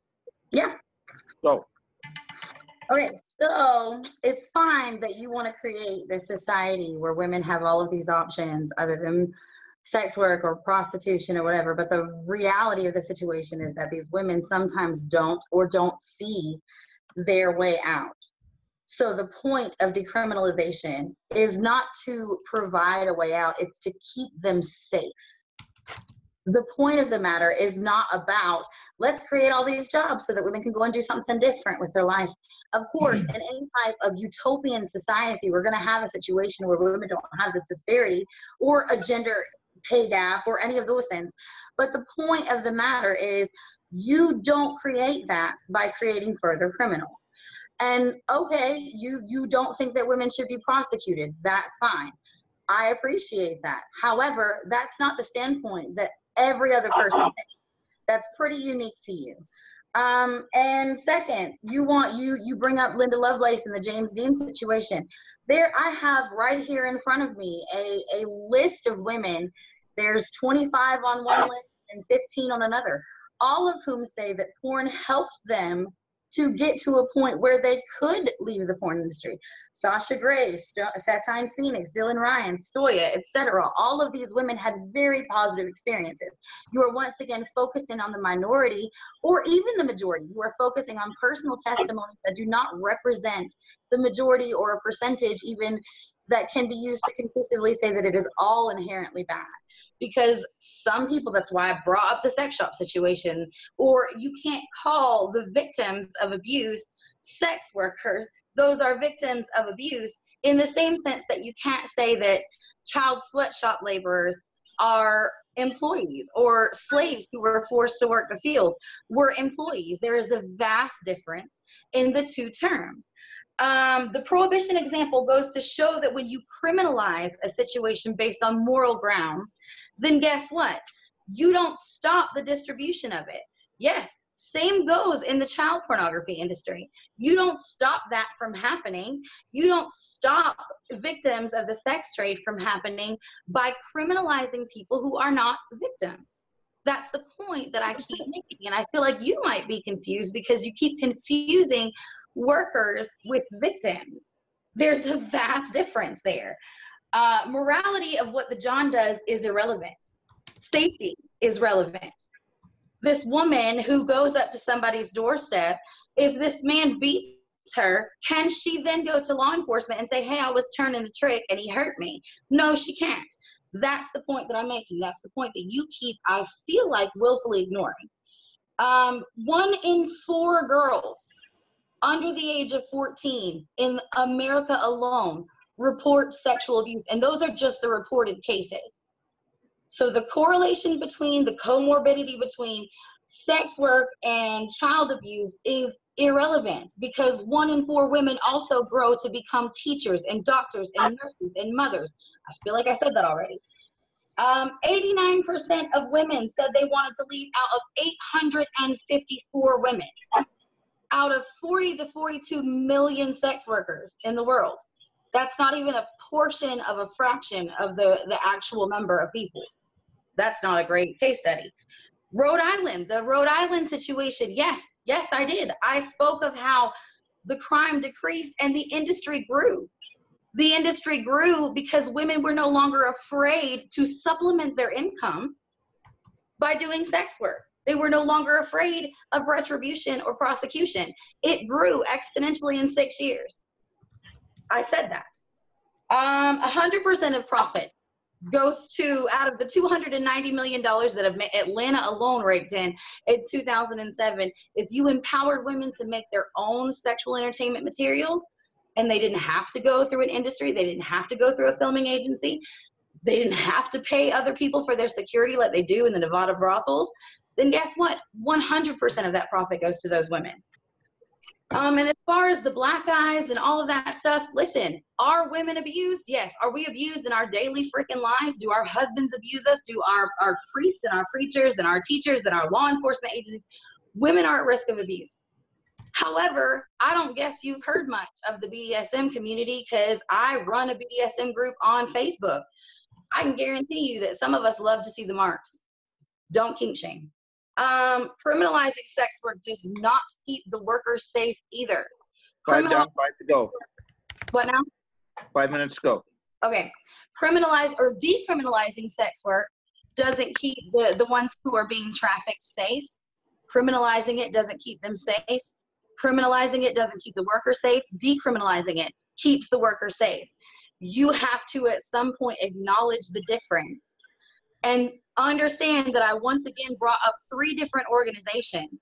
S4: Yeah.
S2: Go.
S4: Okay, so it's fine that you want to create this society where women have all of these options other than sex work or prostitution or whatever, but the reality of the situation is that these women sometimes don't see their way out. So the point of decriminalization is not to provide a way out, it's to keep them safe. The point of the matter is not about, let's create all these jobs so that women can go and do something different with their life. Of course, in any type of utopian society, we're going to have a situation where women don't have this disparity or a gender pay gap or any of those things. But the point of the matter is you don't create that by creating further criminals. And okay, you don't think that women should be prosecuted. That's fine. I appreciate that. However, that's not the standpoint that every other person takes. That's pretty unique to you. And second, you bring up Linda Lovelace and the James Dean situation. There, I have right here in front of me a list of women. There's 25 on one list and 15 on another, all of whom say that porn helped them to get to a point where they could leave the porn industry. Sasha Grey, Satine Phoenix, Dylan Ryan, Stoya, etc. All of these women had very positive experiences. You are once again focusing on the minority or even the majority. You are focusing on personal testimonies that do not represent the majority or a percentage even that can be used to conclusively say that it is all inherently bad. Because some people, that's why I brought up the sex shop situation, or you can't call the victims of abuse sex workers. Those are victims of abuse in the same sense that you can't say that child sweatshop laborers are employees or slaves who were forced to work the fields were employees. There is a vast difference in the two terms. The prohibition example goes to show that when you criminalize a situation based on moral grounds, then guess what? You don't stop the distribution of it. Yes, same goes in the child pornography industry. You don't stop that from happening. You don't stop victims of the sex trade from happening by criminalizing people who are not victims. That's the point that I keep making. And I feel like you might be confused because you keep confusing workers with victims. There's a vast difference there. Morality of what the John does is irrelevant. Safety is relevant. This woman who goes up to somebody's doorstep, if this man beats her, can she then go to law enforcement and say, hey, I was turning a trick and he hurt me? No, she can't. That's the point that I'm making. That's the point that you keep, I feel like, willfully ignoring. 1 in 4 girls under the age of 14 in America alone report sexual abuse, and those are just the reported cases. So the correlation between the comorbidity between sex work and child abuse is irrelevant because 1 in 4 women also grow to become teachers and doctors and nurses and mothers. I feel like I said that already. 89% of women said they wanted to leave out of 854 women. Out of 40 to 42 million sex workers in the world. That's not even a portion of a fraction of the actual number of people. That's not a great case study. Rhode Island, the Rhode Island situation, yes, I did. I spoke of how the crime decreased and the industry grew. The industry grew because women were no longer afraid to supplement their income by doing sex work. They were no longer afraid of retribution or prosecution. It grew exponentially in 6 years. I said that. 100% of profit goes to, out of the $290 million that Atlanta alone raked in 2007, if you empowered women to make their own sexual entertainment materials, and they didn't have to go through an industry, they didn't have to go through a filming agency, they didn't have to pay other people for their security like they do in the Nevada brothels, then guess what? 100% of that profit goes to those women. And as far as the black eyes and all of that stuff, listen, are women abused? Yes. Are we abused in our daily freaking lives? Do our husbands abuse us? Do our priests and our preachers and our teachers and our law enforcement agencies? women are at risk of abuse. However, I don't guess you've heard much of the BDSM community because I run a BDSM group on Facebook. I can guarantee you that some of us love to see the marks. Don't kink shame. Criminalizing sex work does not keep the workers safe either.
S2: 5 down, 5 to go.
S4: What now?
S2: 5 minutes to go.
S4: Okay. Criminalize or decriminalizing sex work doesn't keep the ones who are being trafficked safe. Criminalizing it doesn't keep them safe. Criminalizing it doesn't keep the worker safe. Decriminalizing it keeps the worker safe. You have to at some point acknowledge the difference and understand that I once again brought up 3 different organizations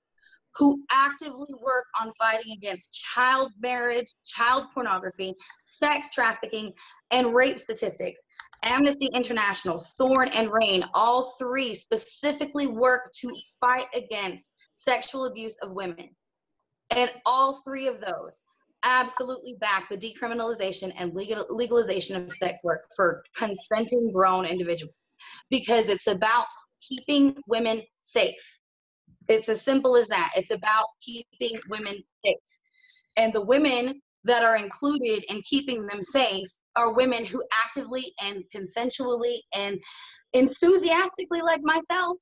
S4: who actively work on fighting against child marriage, child pornography, sex trafficking, and rape statistics. Amnesty International, Thorn, and Rain, all 3 specifically work to fight against sexual abuse of women. And all 3 of those absolutely back the decriminalization and legalization of sex work for consenting grown individuals, because it's about keeping women safe. It's as simple as that. It's about keeping women safe. And the women that are included in keeping them safe are women who actively and consensually and enthusiastically, like myself,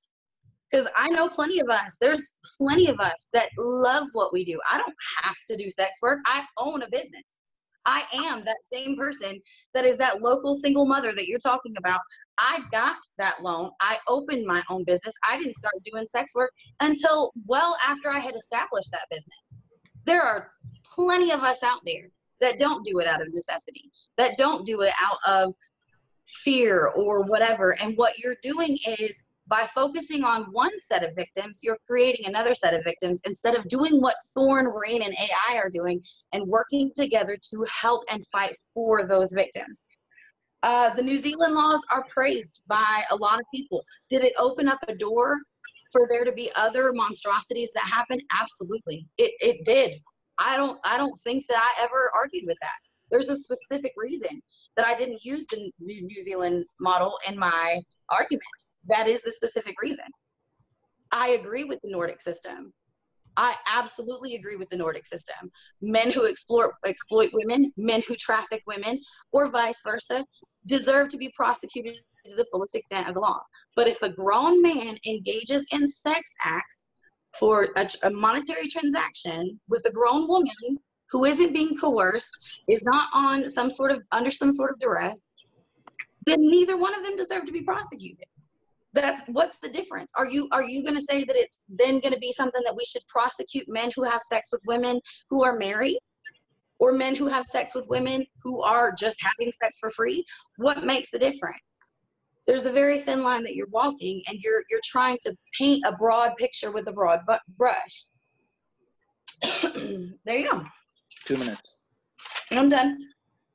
S4: because I know plenty of us, there's plenty of us that love what we do. I don't have to do sex work. I own a business. I am that same person that is that local single mother that you're talking about. I got that loan. I opened my own business. I didn't start doing sex work until well after I had established that business. There are plenty of us out there that don't do it out of necessity, that don't do it out of fear or whatever. And what you're doing is, by focusing on one set of victims, you're creating another set of victims instead of doing what Thorn, Rain, and AI are doing and working together to help and fight for those victims. The New Zealand laws are praised by a lot of people. Did it open up a door for there to be other monstrosities that happen? Absolutely. It did. I don't think that I ever argued with that. There's a specific reason that I didn't use the New Zealand model in my argument. That is the specific reason. I agree with the Nordic system. I absolutely agree with the Nordic system. Men who exploit women, men who traffic women, or vice versa, deserve to be prosecuted to the fullest extent of the law. But if a grown man engages in sex acts for a monetary transaction with a grown woman who isn't being coerced, is not on under some sort of duress, then neither one of them deserve to be prosecuted. What's the difference? Are you going to say that it's then going to be something that we should prosecute men who have sex with women who are married, or men who have sex with women who are just having sex for free? What makes the difference? There's a very thin line that you're walking, and you're trying to paint a broad picture with a broad brush. There you go.
S2: 2 minutes.
S4: I'm done.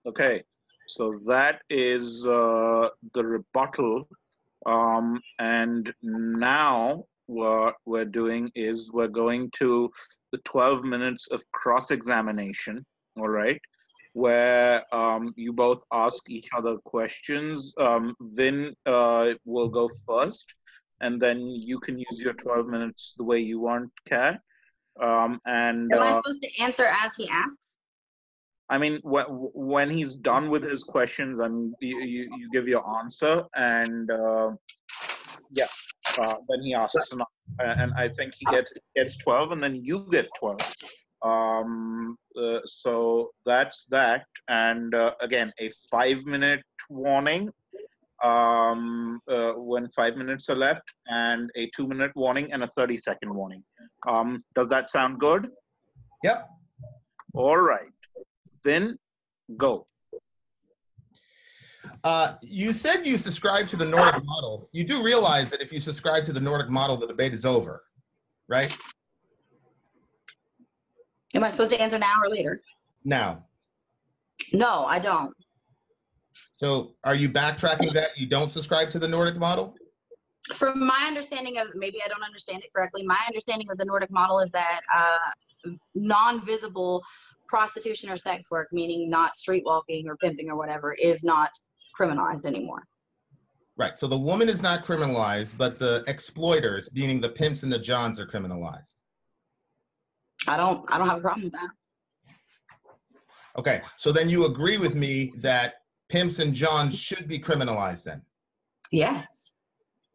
S2: Okay, so that is the rebuttal. And now what we're doing is we're going to the 12 minutes of cross-examination, all right, where you both ask each other questions. Vin will go first, and then you can use your 12 minutes the way you want, Kat.
S4: Am I supposed to answer as he asks?
S2: I mean, when he's done with his questions, you give your answer, and then he asks another, and I think he gets 12, and then you get 12. So that's that, and again, a 5-minute warning when 5 minutes are left, and a 2-minute warning, and a 30-second warning. Does that sound good?
S3: Yep.
S2: All right. Then go.
S3: You said you subscribe to the Nordic model. You do realize that if you subscribe to the Nordic model, the debate is over, right?
S4: Am I supposed to answer now or later?
S3: Now.
S4: No, I don't.
S3: So are you backtracking that you don't subscribe to the Nordic model?
S4: From my understanding of, maybe I don't understand it correctly, my understanding of the Nordic model is that non-visible prostitution or sex work, meaning not street walking or pimping or whatever, is not criminalized anymore.
S3: Right. So the woman is not criminalized, but the exploiters, meaning the pimps and the johns, are criminalized.
S4: I don't have a problem with that.
S3: Okay, so then you agree with me that pimps and johns should be criminalized then?
S4: Yes.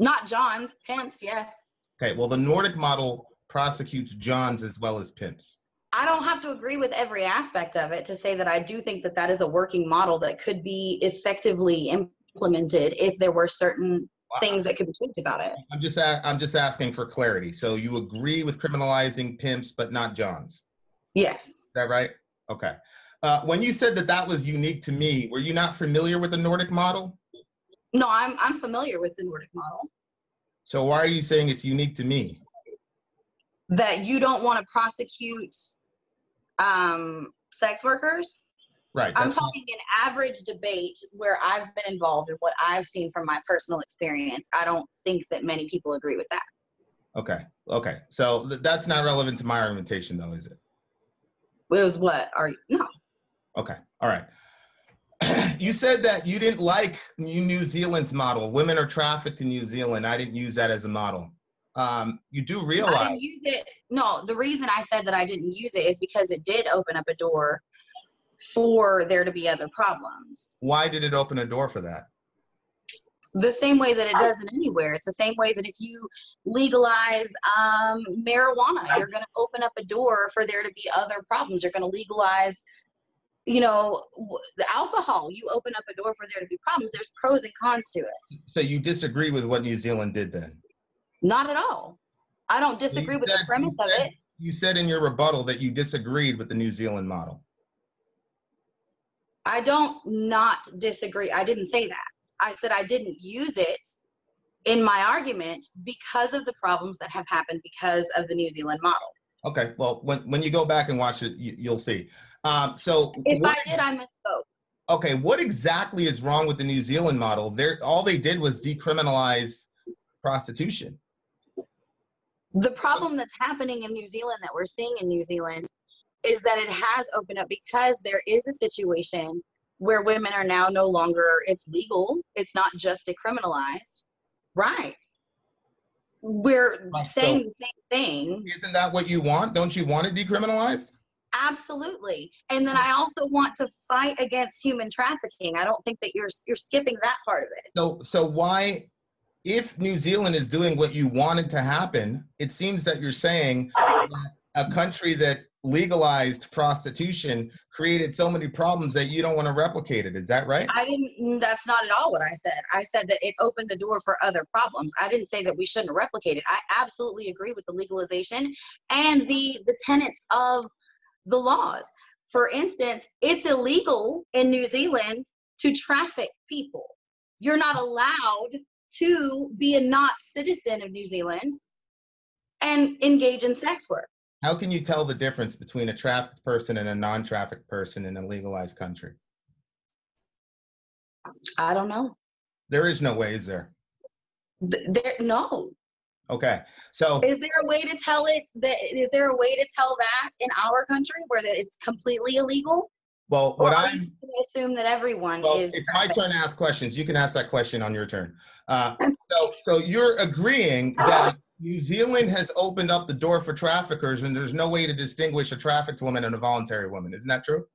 S4: Not Johns, pimps, yes.
S3: Okay, well, the Nordic model prosecutes johns as well as pimps.
S4: I don't have to agree with every aspect of it to say that I do think that that is a working model that could be effectively implemented if there were certain things that could be tweaked about it.
S3: I'm just asking for clarity. So you agree with criminalizing pimps, but not johns?
S4: Yes.
S3: Is that right? Okay. When you said that that was unique to me, were you not familiar with the Nordic model?
S4: No, I'm familiar with the Nordic model.
S3: So why are you saying it's unique to me?
S4: That you don't want to prosecute sex workers?
S3: Right.
S4: I'm talking an average debate where I've been involved and what I've seen from my personal experience. I don't think that many people agree with that.
S3: Okay. Okay. So that's not relevant to my argumentation, though, is it?
S4: It was what? No.
S3: Okay. All right. You said that you didn't like New Zealand's model. Women are trafficked in New Zealand. I didn't use that as a model. You do realize.
S4: I didn't use it. No, the reason I said that I didn't use it is because it did open up a door for there to be other problems.
S3: Why did it open a door for that?
S4: The same way that it does in anywhere. It's the same way that if you legalize marijuana, you're going to open up a door for there to be other problems. You're going to legalize, you know, the alcohol. You open up a door for there to be problems. There's pros and cons to it.
S3: So you disagree with what New Zealand did then?
S4: Not at all. I don't disagree with the premise of it.
S3: You said in your rebuttal that you disagreed with the New Zealand model.
S4: I don't not disagree. I didn't say that. I said I didn't use it in my argument because of the problems that have happened because of the New Zealand model.
S3: Okay, well, when you go back and watch it, you'll see. So
S4: if I did, I misspoke.
S3: Okay, what exactly is wrong with the New Zealand model? All they did was decriminalize prostitution.
S4: The problem that's happening in New Zealand that we're seeing in New Zealand is that it has opened up because there is a situation where women are now no longer, it's legal. It's not just decriminalized. Right. We're saying the same thing.
S3: Isn't that what you want? Don't you want it decriminalized?
S4: Absolutely. And then I also want to fight against human trafficking. I don't think that you're skipping that part of it.
S3: So why, if New Zealand is doing what you wanted to happen, it seems that you're saying that a country that legalized prostitution created so many problems that you don't want to replicate it. Is that right?
S4: That's not at all what I said. I said that it opened the door for other problems. I didn't say that we shouldn't replicate it. I absolutely agree with the legalization and the tenets of the laws. For instance, it's illegal in New Zealand to traffic people. You're not allowed to be a not citizen of New Zealand and engage in sex work.
S3: How can you tell the difference between a trafficked person and a non-trafficked person in a legalized country?
S4: I don't know.
S3: There is no way, is there?
S4: No.
S3: Okay, so
S4: is there a way to tell it? Is there a way to tell that in our country where it's completely illegal?
S3: Well,
S4: what I assume that everyone is.
S3: It's my turn to ask questions. You can ask that question on your turn. So you're agreeing that New Zealand has opened up the door for traffickers, and there's no way to distinguish a trafficked woman and a voluntary woman. Isn't that true?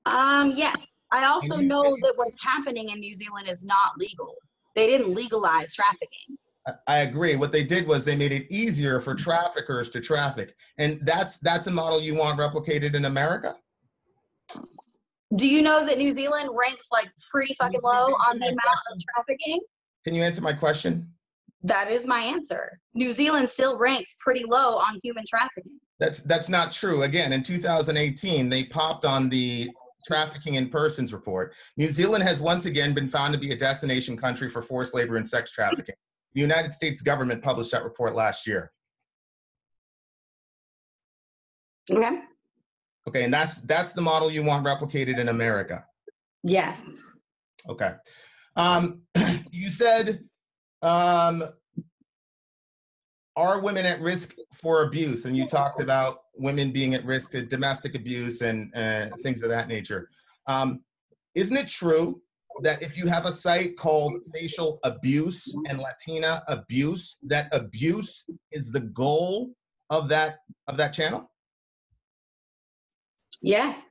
S4: Yes. I also know that what's happening in New Zealand is not legal. They didn't legalize trafficking.
S3: I agree. What they did was they made it easier for traffickers to traffic. And that's a model you want replicated in America?
S4: Do you know that New Zealand ranks like pretty fucking low on the amount of trafficking?
S3: Can you answer my question?
S4: That is my answer. New Zealand still ranks pretty low on human trafficking.
S3: That's not true. Again, in 2018, they popped on the Trafficking in Persons report. New Zealand has once again been found to be a destination country for forced labor and sex trafficking. The United States government published that report last year.
S4: Okay.
S3: Okay, and that's the model you want replicated in America?
S4: Yes.
S3: Okay. You said, are women at risk for abuse? And you talked about women being at risk of domestic abuse and things of that nature. Isn't it true that if you have a site called Facial Abuse and Latina Abuse, that abuse is the goal of that channel?
S4: Yes.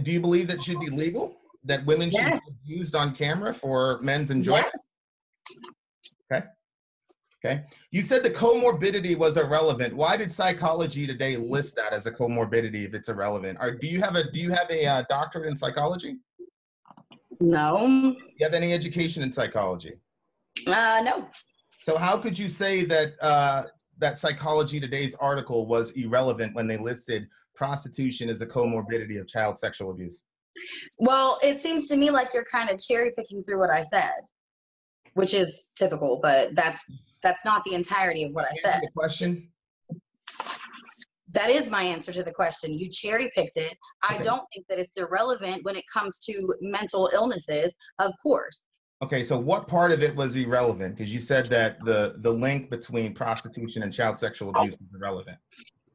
S3: Do you believe that should be legal? That women should
S4: Yes.
S3: be used on camera for men's enjoyment?
S4: Yes.
S3: Okay. Okay. You said the comorbidity was irrelevant. Why did Psychology Today list that as a comorbidity if it's irrelevant? Or do you have a doctorate in psychology?
S4: No.
S3: Do you have any education in psychology?
S4: No.
S3: So how could you say that that Psychology Today's article was irrelevant when they listed prostitution as a comorbidity of child sexual abuse?
S4: Well, it seems to me like you're kind of cherry picking through what I said, which is typical, but that's not the entirety of what I said.
S3: The question?
S4: That is my answer to the question. You cherry picked it. I
S3: Okay.
S4: don't think that it's irrelevant when it comes to mental illnesses, of course.
S3: Okay, so what part of it was irrelevant? Because you said that the link between prostitution and child sexual abuse is irrelevant.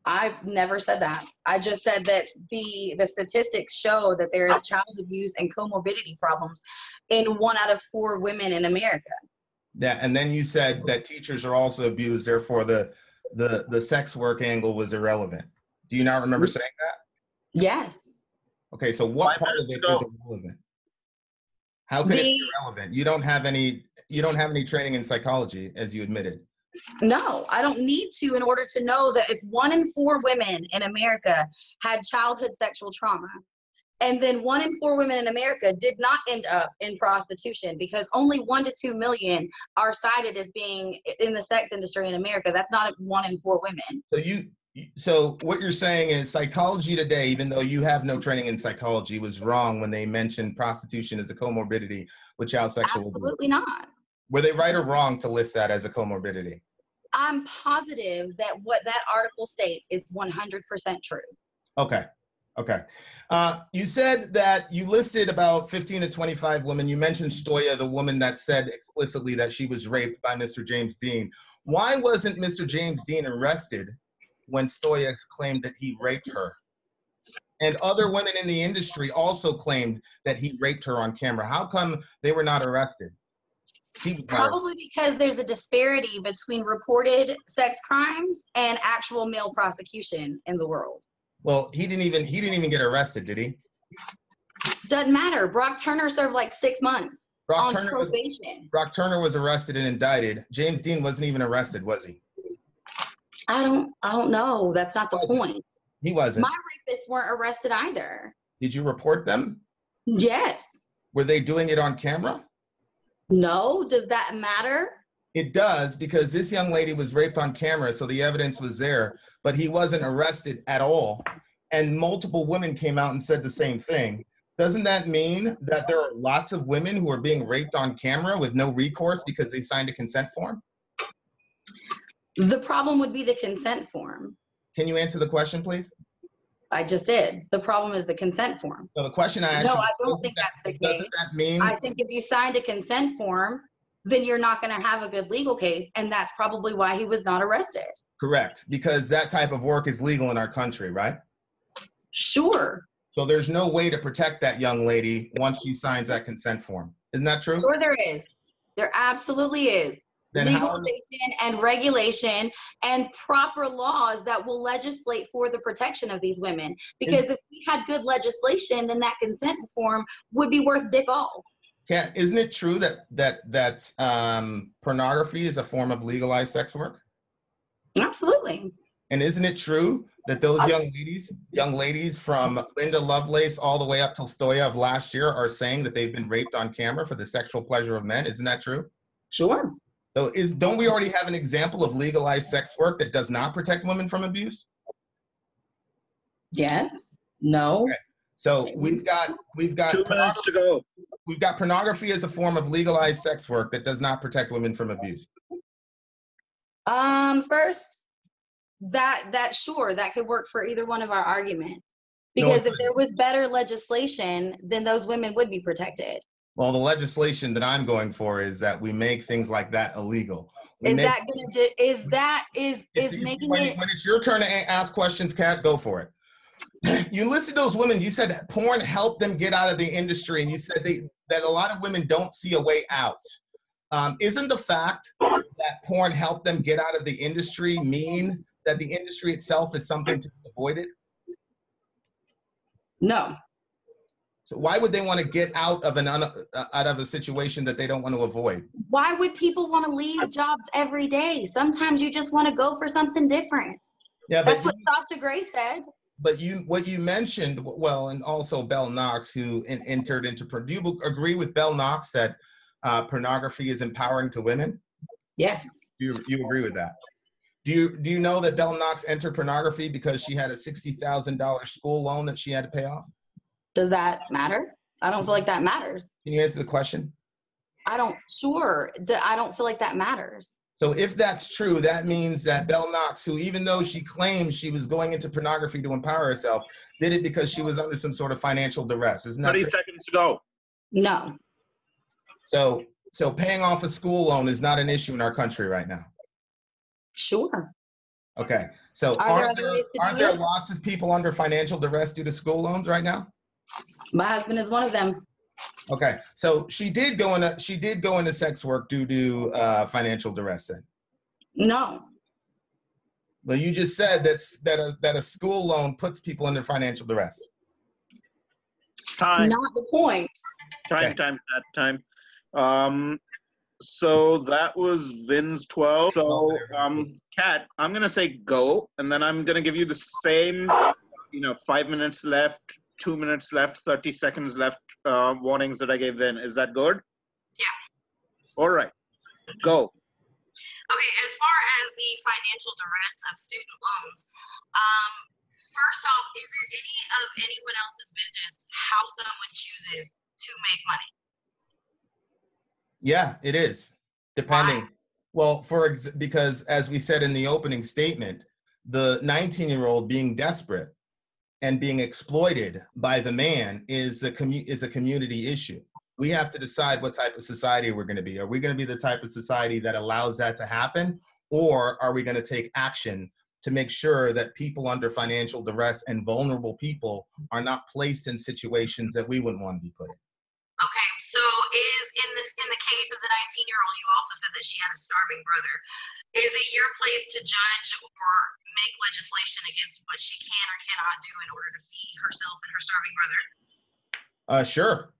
S4: I've never said that. I just said that the statistics show that there is child abuse and comorbidity problems in 1 out of 4 women in America.
S3: Yeah, and then you said that teachers are also abused, therefore the sex work angle was irrelevant. Do you not remember saying that?
S4: Yes.
S3: Okay, so what
S2: 5
S3: part of
S2: minutes
S3: it is
S2: ago.
S3: irrelevant? How could it be irrelevant? You don't have any training in psychology, as you admitted.
S4: No, I don't need to in order to know that if 1 in 4 women in America had childhood sexual trauma, and then 1 in 4 women in America did not end up in prostitution because only 1 to 2 million are cited as being in the sex industry in America. That's not 1 in 4 women.
S3: So what you're saying is Psychology Today, even though you have no training in psychology, was wrong when they mentioned prostitution as a comorbidity with child sexual abuse.
S4: Absolutely not.
S3: Were they right or wrong to list that as a comorbidity?
S4: I'm positive that what that article states is 100% true.
S3: Okay. Okay. You said that you listed about 15 to 25 women. You mentioned Stoya, the woman that said explicitly that she was raped by Mr. James Dean. Why wasn't Mr. James Dean arrested when Stoya claimed that he raped her? And other women in the industry also claimed that he raped her on camera. How come they were not arrested?
S4: Probably because there's a disparity between reported sex crimes and actual male prosecution in the world.
S3: Well, he didn't even get arrested, did he?
S4: Doesn't matter. Brock Turner served like 6 months on probation.
S3: Brock Turner was arrested and indicted. James Dean wasn't even arrested, was he?
S4: I don't know. That's not the point.
S3: He wasn't.
S4: My rapists weren't arrested either.
S3: Did you report them?
S4: Yes.
S3: Were they doing it on camera?
S4: No. Does that matter?
S3: It does, because this young lady was raped on camera, so the evidence was there, but he wasn't arrested at all. And multiple women came out and said the same thing. Doesn't that mean that there are lots of women who are being raped on camera with no recourse because they signed a consent form?
S4: The problem would be the consent form.
S3: Can you answer the question, please?
S4: I just did. The problem is the consent form.
S3: So the question I asked you,
S4: no, I don't think that's the case.
S3: Doesn't that mean?
S4: I think if you signed a consent form, then you're not going to have a good legal case, and that's probably why he was not arrested.
S3: Correct, because that type of work is legal in our country, right?
S4: Sure.
S3: So there's no way to protect that young lady once she signs that consent form. Isn't that true?
S4: Sure there is. There absolutely is.
S3: Then
S4: legalization and regulation and proper laws that will legislate for the protection of these women. Because if we had good legislation, then that consent form would be worth dick all.
S3: Isn't it true that pornography is a form of legalized sex work?
S4: Absolutely.
S3: And isn't it true that those young ladies from Linda Lovelace all the way up till Stoya of last year are saying that they've been raped on camera for the sexual pleasure of men? Isn't that true?
S4: Sure.
S3: So don't we already have an example of legalized sex work that does not protect women from abuse?
S4: Yes. No.
S3: Okay. So we've got
S2: 2 minutes to go.
S3: We've got pornography as a form of legalized sex work that does not protect women from abuse.
S4: First, that could work for either one of our arguments. Because if there was better legislation, then those women would be protected.
S3: Well, the legislation that I'm going for is that we make things like that illegal. When
S4: When
S3: it's your turn to ask questions, Kat, go for it. You listed those women. You said porn helped them get out of the industry, and you said that a lot of women don't see a way out. Isn't the fact that porn helped them get out of the industry mean that the industry itself is something to be avoided?
S1: No.
S3: So why would they want to get out of a situation that they don't want to avoid?
S4: Why would people want to leave jobs every day? Sometimes you just want to go for something different.
S3: Yeah,
S4: That's what Sasha Grey said.
S3: But what you mentioned, well, and also Bell Knox, who entered into, do you agree with Bell Knox that pornography is empowering to women?
S4: Yes.
S3: You agree with that? Do you know that Bell Knox entered pornography because she had a $60,000 school loan that she had to pay off?
S4: Does that matter? I don't feel like that matters.
S3: Can you answer the question?
S4: I don't feel like that matters.
S3: So if that's true, that means that Bell Knox, who even though she claimed she was going into pornography to empower herself, did it because she was under some sort of financial duress. Isn't that
S2: 30
S3: true?
S2: seconds to go.
S4: No.
S3: So paying off a school loan is not an issue in our country right now.
S4: Sure.
S3: Okay. So aren't there lots of people under financial duress due to school loans right now?
S4: My husband is one of them.
S3: Okay. So she did go into sex work due to financial duress then?
S4: No.
S3: Well, you just said that a school loan puts people under financial duress.
S2: Time.
S4: Not the point.
S2: Time. So that was Vin's 12. So, Kat, I'm going to say go, and then I'm going to give you the same, 5 minutes left, 2 minutes left, 30 seconds left warnings that I gave Vin. Is that good?
S5: Yeah.
S2: All right. Go.
S5: Okay, as far as the financial duress of student loans, first off, is it any of anyone else's business how someone chooses to make money?
S3: Yeah, it is. Depending.
S5: Why?
S3: Well, because as we said in the opening statement, the 19-year-old being desperate and being exploited by the man is a community issue. We have to decide what type of society we're going to be. Are we going to be the type of society that allows that to happen? Or are we going to take action to make sure that people under financial duress and vulnerable people are not placed in situations that we wouldn't want to be put in?
S5: Okay, so in the case of the 19-year-old, you also said that she had a starving brother. Is it your place to judge or make legislation against what she can or cannot do in order to feed herself and her starving brother?
S3: Sure.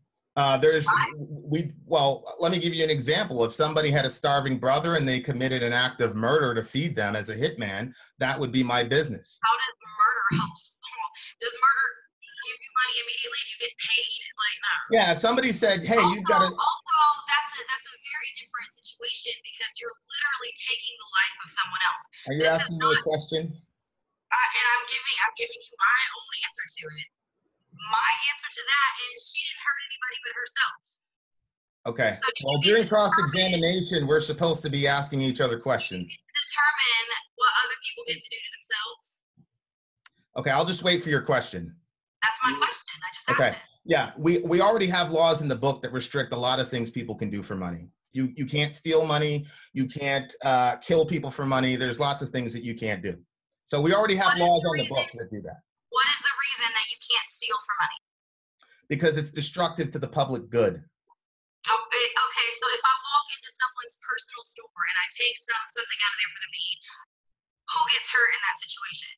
S3: Let me give you an example. If somebody had a starving brother and they committed an act of murder to feed them as a hitman, that would be my business.
S5: How does murder help? Does murder give you money immediately and you get paid? Like, no.
S3: Yeah, if somebody said, hey, you've got to...
S5: Also, that's a very different situation because you're literally taking the life of someone else.
S3: Are you asking me a question?
S5: And I'm giving you my own answer to it. My answer to that is she didn't hurt anybody but herself.
S3: Okay.
S5: So
S3: well, during cross-examination, we're supposed to be asking each other questions.
S5: Determine what other people get to do to themselves.
S3: Okay, I'll just wait for your question.
S5: That's my question. I just asked it.
S3: Yeah, we already have laws in the book that restrict a lot of things people can do for money. You can't steal money. You can't kill people for money. There's lots of things that you can't do. So we already have laws on the book that do that.
S5: What is the reason that you can't steal for money?
S3: Because it's destructive to the public good.
S5: Okay, so if I walk into someone's personal store and I take something out of there for them to eat, who gets hurt in that situation?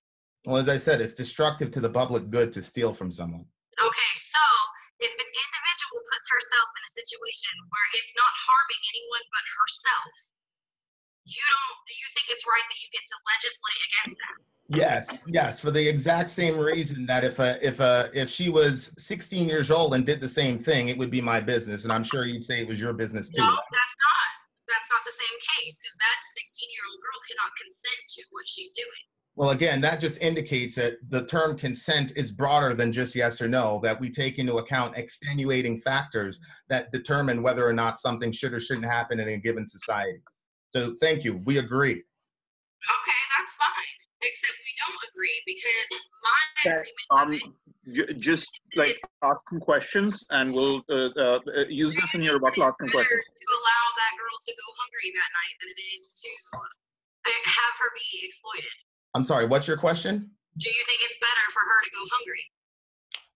S3: Well, as I said, it's destructive to the public good to steal from someone.
S5: Okay, so if an individual puts herself in a situation where it's not harming anyone but herself, do you think it's right that you get to legislate against that?
S3: Yes, for the exact same reason that if she was 16 years old and did the same thing, it would be my business, and I'm sure you'd say it was your business too.
S5: No, that's not the same case, because that 16-year-old girl cannot consent to what she's doing.
S3: Well, again, that just indicates that the term consent is broader than just yes or no, that we take into account extenuating factors that determine whether or not something should or shouldn't happen in a given society. So thank you. We agree.
S5: Okay, that's fine. Except we don't agree because my agreement
S2: just like ask some questions and we'll use this in your rebuttal. Ask some questions.
S5: To allow that girl to go hungry that night than it is to have her be exploited.
S3: I'm sorry, what's your question?
S5: Do you think it's better for her to go hungry?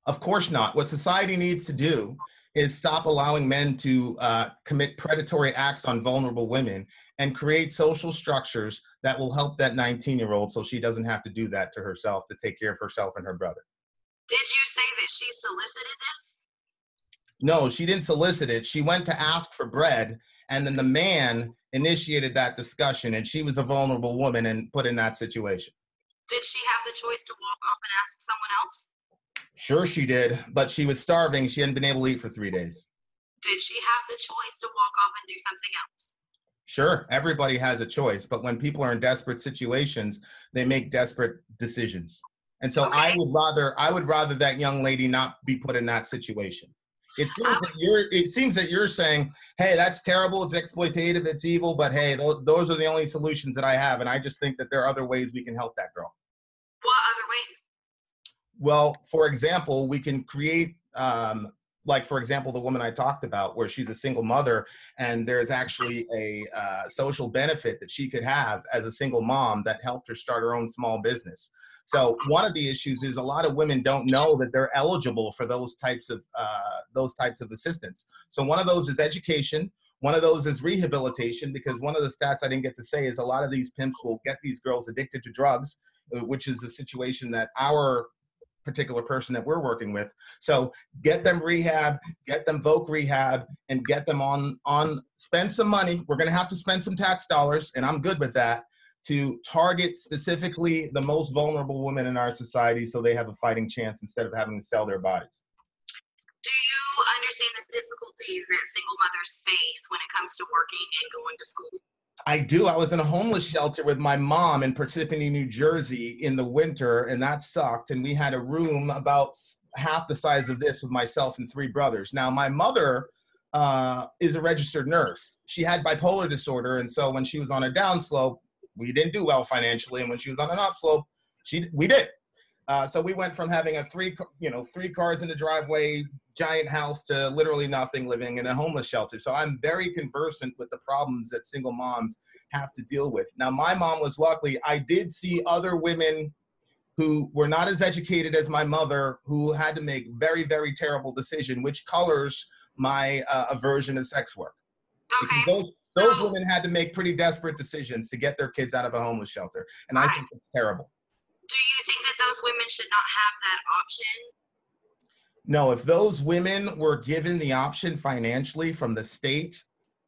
S3: Of course not. What society needs to do is stop allowing men to commit predatory acts on vulnerable women and create social structures that will help that 19-year-old so she doesn't have to do that to herself to take care of herself and her brother.
S5: Did you say that she solicited this?
S3: No, she didn't solicit it. She went to ask for bread, and then the man initiated that discussion, and she was a vulnerable woman and put in that situation.
S5: Did she have the choice to walk off and ask someone else?
S3: Sure she did, but she was starving. She hadn't been able to eat for 3 days.
S5: Did she have the choice to walk off and do something else?
S3: Sure, everybody has a choice, but when people are in desperate situations, they make desperate decisions. And so
S5: Okay.
S3: I would rather that young lady not be put in that situation. It seems that you're saying, hey, that's terrible, it's exploitative, it's evil, but hey, those are the only solutions that I have. And I just think that there are other ways we can help that girl.
S5: What other ways?
S3: Well, for example, we can create, like, for example, the woman I talked about, where she's a single mother, and there's actually a social benefit that she could have as a single mom that helped her start her own small business. So one of the issues is a lot of women don't know that they're eligible for those types of assistance. So one of those is education. One of those is rehabilitation, because one of the stats I didn't get to say is a lot of these pimps will get these girls addicted to drugs, which is a situation that our particular person that we're working with. So get them rehab, get them voc rehab, and get them on spend some money. We're going to have to spend some tax dollars, and I'm good with that, to target specifically the most vulnerable women in our society so they have a fighting chance instead of having to sell their bodies.
S5: Do you understand the difficulties that single mothers face when it comes to working and going to school?
S3: I do. I was in a homeless shelter with my mom in Parsippany, New Jersey in the winter, and that sucked. And we had a room about half the size of this with myself and 3 brothers. Now, my mother is a registered nurse. She had bipolar disorder, and so when she was on a downslope, we didn't do well financially, and when she was on an upslope, we did. So we went from having a 3 cars in the driveway, giant house, to literally nothing, living in a homeless shelter. So I'm very conversant with the problems that single moms have to deal with. Now, my mom was lucky. I did see other women who were not as educated as my mother, who had to make very, very terrible decisions, which colors my aversion to sex work.
S5: Okay.
S3: Because those women had to make pretty desperate decisions to get their kids out of a homeless shelter. And I think it's terrible.
S5: Do you think that those women should not have that option?
S3: No, if those women were given the option financially from the state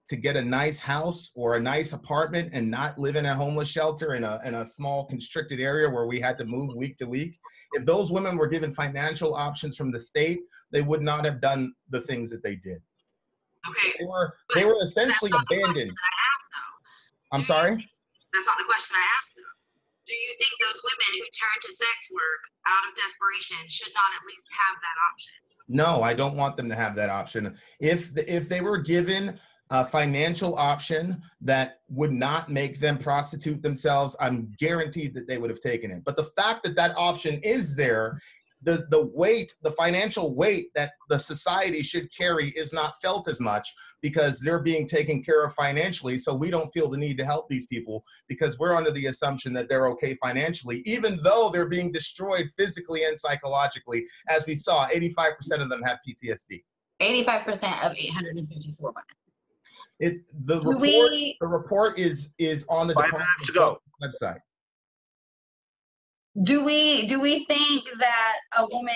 S3: to get a nice house or a nice apartment and not live in a homeless shelter in a small constricted area where we had to move week to week, if those women were given financial options from the state, they would not have done the things that they did.
S5: Okay.
S3: They were essentially abandoned. I'm sorry?
S5: That's not the question I asked, though. Do you think those women who turn to sex work out of desperation should not at least have that option?
S3: No, I don't want them to have that option. If they were given a financial option that would not make them prostitute themselves, I'm guaranteed that they would have taken it. But the fact that that option is there, the financial weight that the society should carry is not felt as much because they're being taken care of financially. So we don't feel the need to help these people because we're under the assumption that they're okay financially, even though they're being destroyed physically and psychologically. As we saw, 85% of them have PTSD.
S4: 85% of 854 women.
S3: It's the report is on the Department of Justice website.
S4: Do we think that a woman,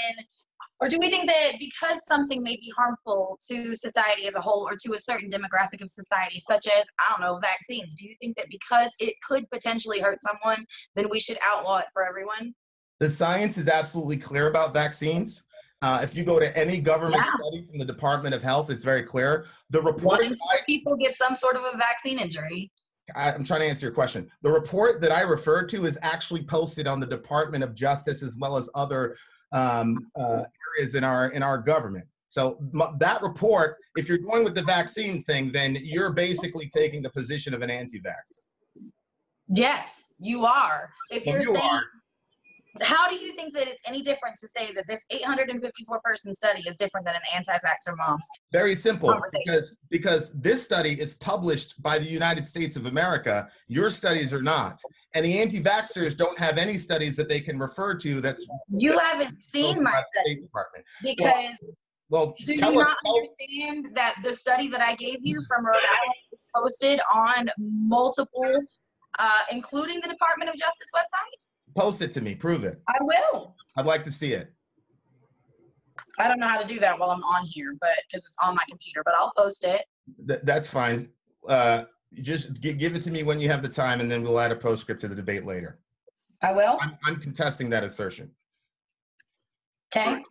S4: or do we think that because something may be harmful to society as a whole or to a certain demographic of society, such as, I don't know, vaccines, do you think that because it could potentially hurt someone, then we should outlaw it for everyone?
S3: The science is absolutely clear about vaccines. If you go to any government study from the Department of Health, it's very clear. The report,
S4: what if people get some sort of a vaccine injury?
S3: I'm trying to answer your question. The report that I referred to is actually posted on the Department of Justice as well as other areas in our government. So that report, if you're going with the vaccine thing, then you're basically taking the position of an anti-vax.
S4: Yes, you are. If you're saying, how do you think that it's any different to say that this 854 person study is different than an anti-vaxxer mom's?
S3: Very simple, because this study is published by the United States of America. Your studies are not. And the anti-vaxxers don't have any studies that they can refer to.
S4: You haven't seen my study because do you not understand that the study that I gave you from Rhode Island was posted on multiple, including the Department of Justice website?
S3: Post it to me. Prove it.
S4: I will.
S3: I'd like to see it.
S4: I don't know how to do that while I'm on here, but because it's on my computer, but I'll post it.
S3: That's fine. Just give it to me when you have the time, and then we'll add a postscript to the debate later.
S4: I will.
S3: I'm contesting that assertion.
S4: Okay.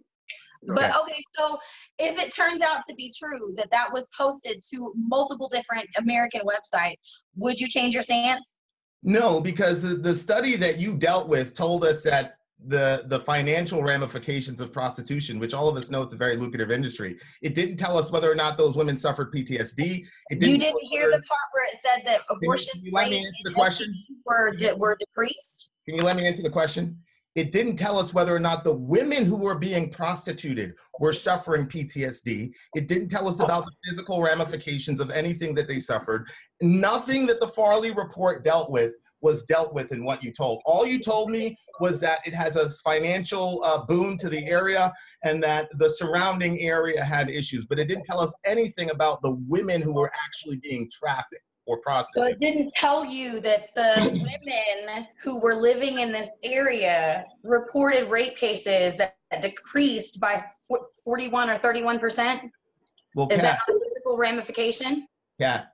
S4: But okay, so if it turns out to be true that that was posted to multiple different American websites, would you change your stance?
S3: No, because the study that you dealt with told us that the financial ramifications of prostitution, which all of us know it's a very lucrative industry, it didn't tell us whether or not those women suffered PTSD.
S4: You didn't hear the part where it said that abortion
S3: Can you let me answer the question?
S4: were decreased?
S3: Can you let me answer the question? It didn't tell us whether or not the women who were being prostituted were suffering PTSD. It didn't tell us about the physical ramifications of anything that they suffered. Nothing that the Farley report dealt with was dealt with in what you told. All you told me was that it has a financial boon to the area and that the surrounding area had issues, but it didn't tell us anything about the women who were actually being trafficked or prostituted.
S4: So it didn't tell you that the women who were living in this area reported rape cases that decreased by 41 or 31%?
S3: Well,
S4: Is
S3: Kat,
S4: that not a physical ramification?
S3: Yeah,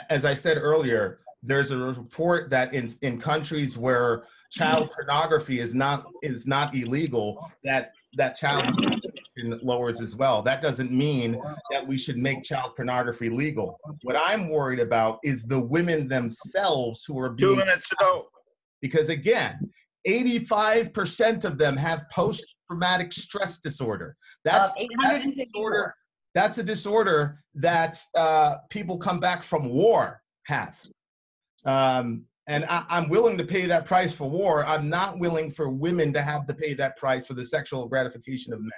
S3: as I said earlier, there's a report that in countries where child pornography is not illegal, that child pornography lowers as well. That doesn't mean that we should make child pornography legal. What I'm worried about is the women themselves who are being
S2: 2 minutes to go.
S3: Because again, 85% of them have post-traumatic stress disorder. That's a disorder that people come back from war have. And I'm willing to pay that price for war. I'm not willing for women to have to pay that price for the sexual gratification of men.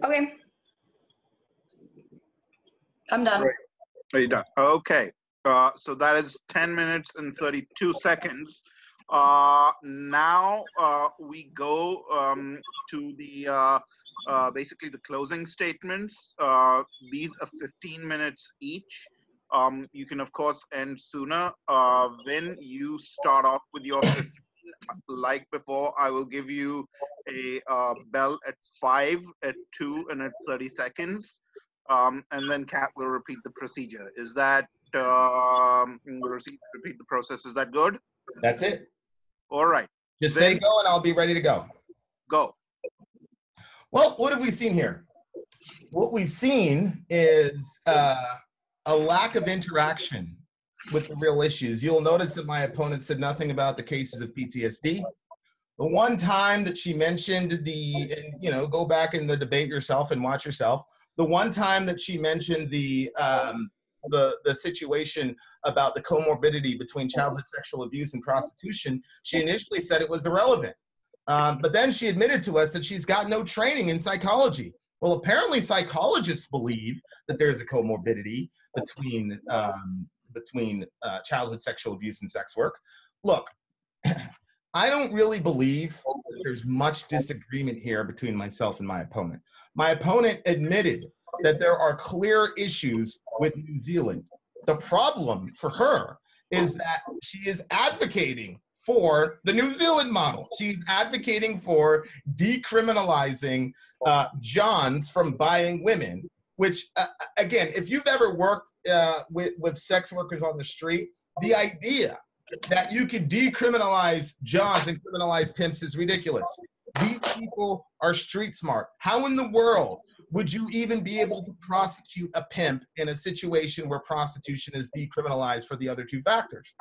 S4: Okay. I'm done.
S2: Right. Are you done? Okay. So that is 10 minutes and 32 seconds. Now we go to the basically the closing statements. These are 15 minutes each. You can of course end sooner. Vin, you start off with your 15. Like before, I will give you a bell at 5, at 2, and at 30 seconds. And then Kat will repeat the procedure. Is that we'll repeat the process? Is that good?
S3: That's it.
S2: All right.
S3: Just say go and I'll be ready to go.
S2: Go.
S3: Well, what have we seen here? What we've seen is a lack of interaction with the real issues. You'll notice that my opponent said nothing about the cases of PTSD. The one time that she mentioned go back in the debate yourself and watch yourself. The one time that she mentioned the situation about the comorbidity between childhood sexual abuse and prostitution, she initially said it was irrelevant. But then she admitted to us that she's got no training in psychology. Well, apparently psychologists believe that there's a comorbidity between childhood sexual abuse and sex work. Look, I don't really believe that there's much disagreement here between myself and my opponent. My opponent admitted that there are clear issues with New Zealand. The problem for her is that she is advocating for the New Zealand model. She's advocating for decriminalizing Johns from buying women, which, again, if you've ever worked with sex workers on the street, the idea that you could decriminalize Johns and criminalize pimps is ridiculous. These people are street smart. How in the world would you even be able to prosecute a pimp in a situation where prostitution is decriminalized for the other two factors?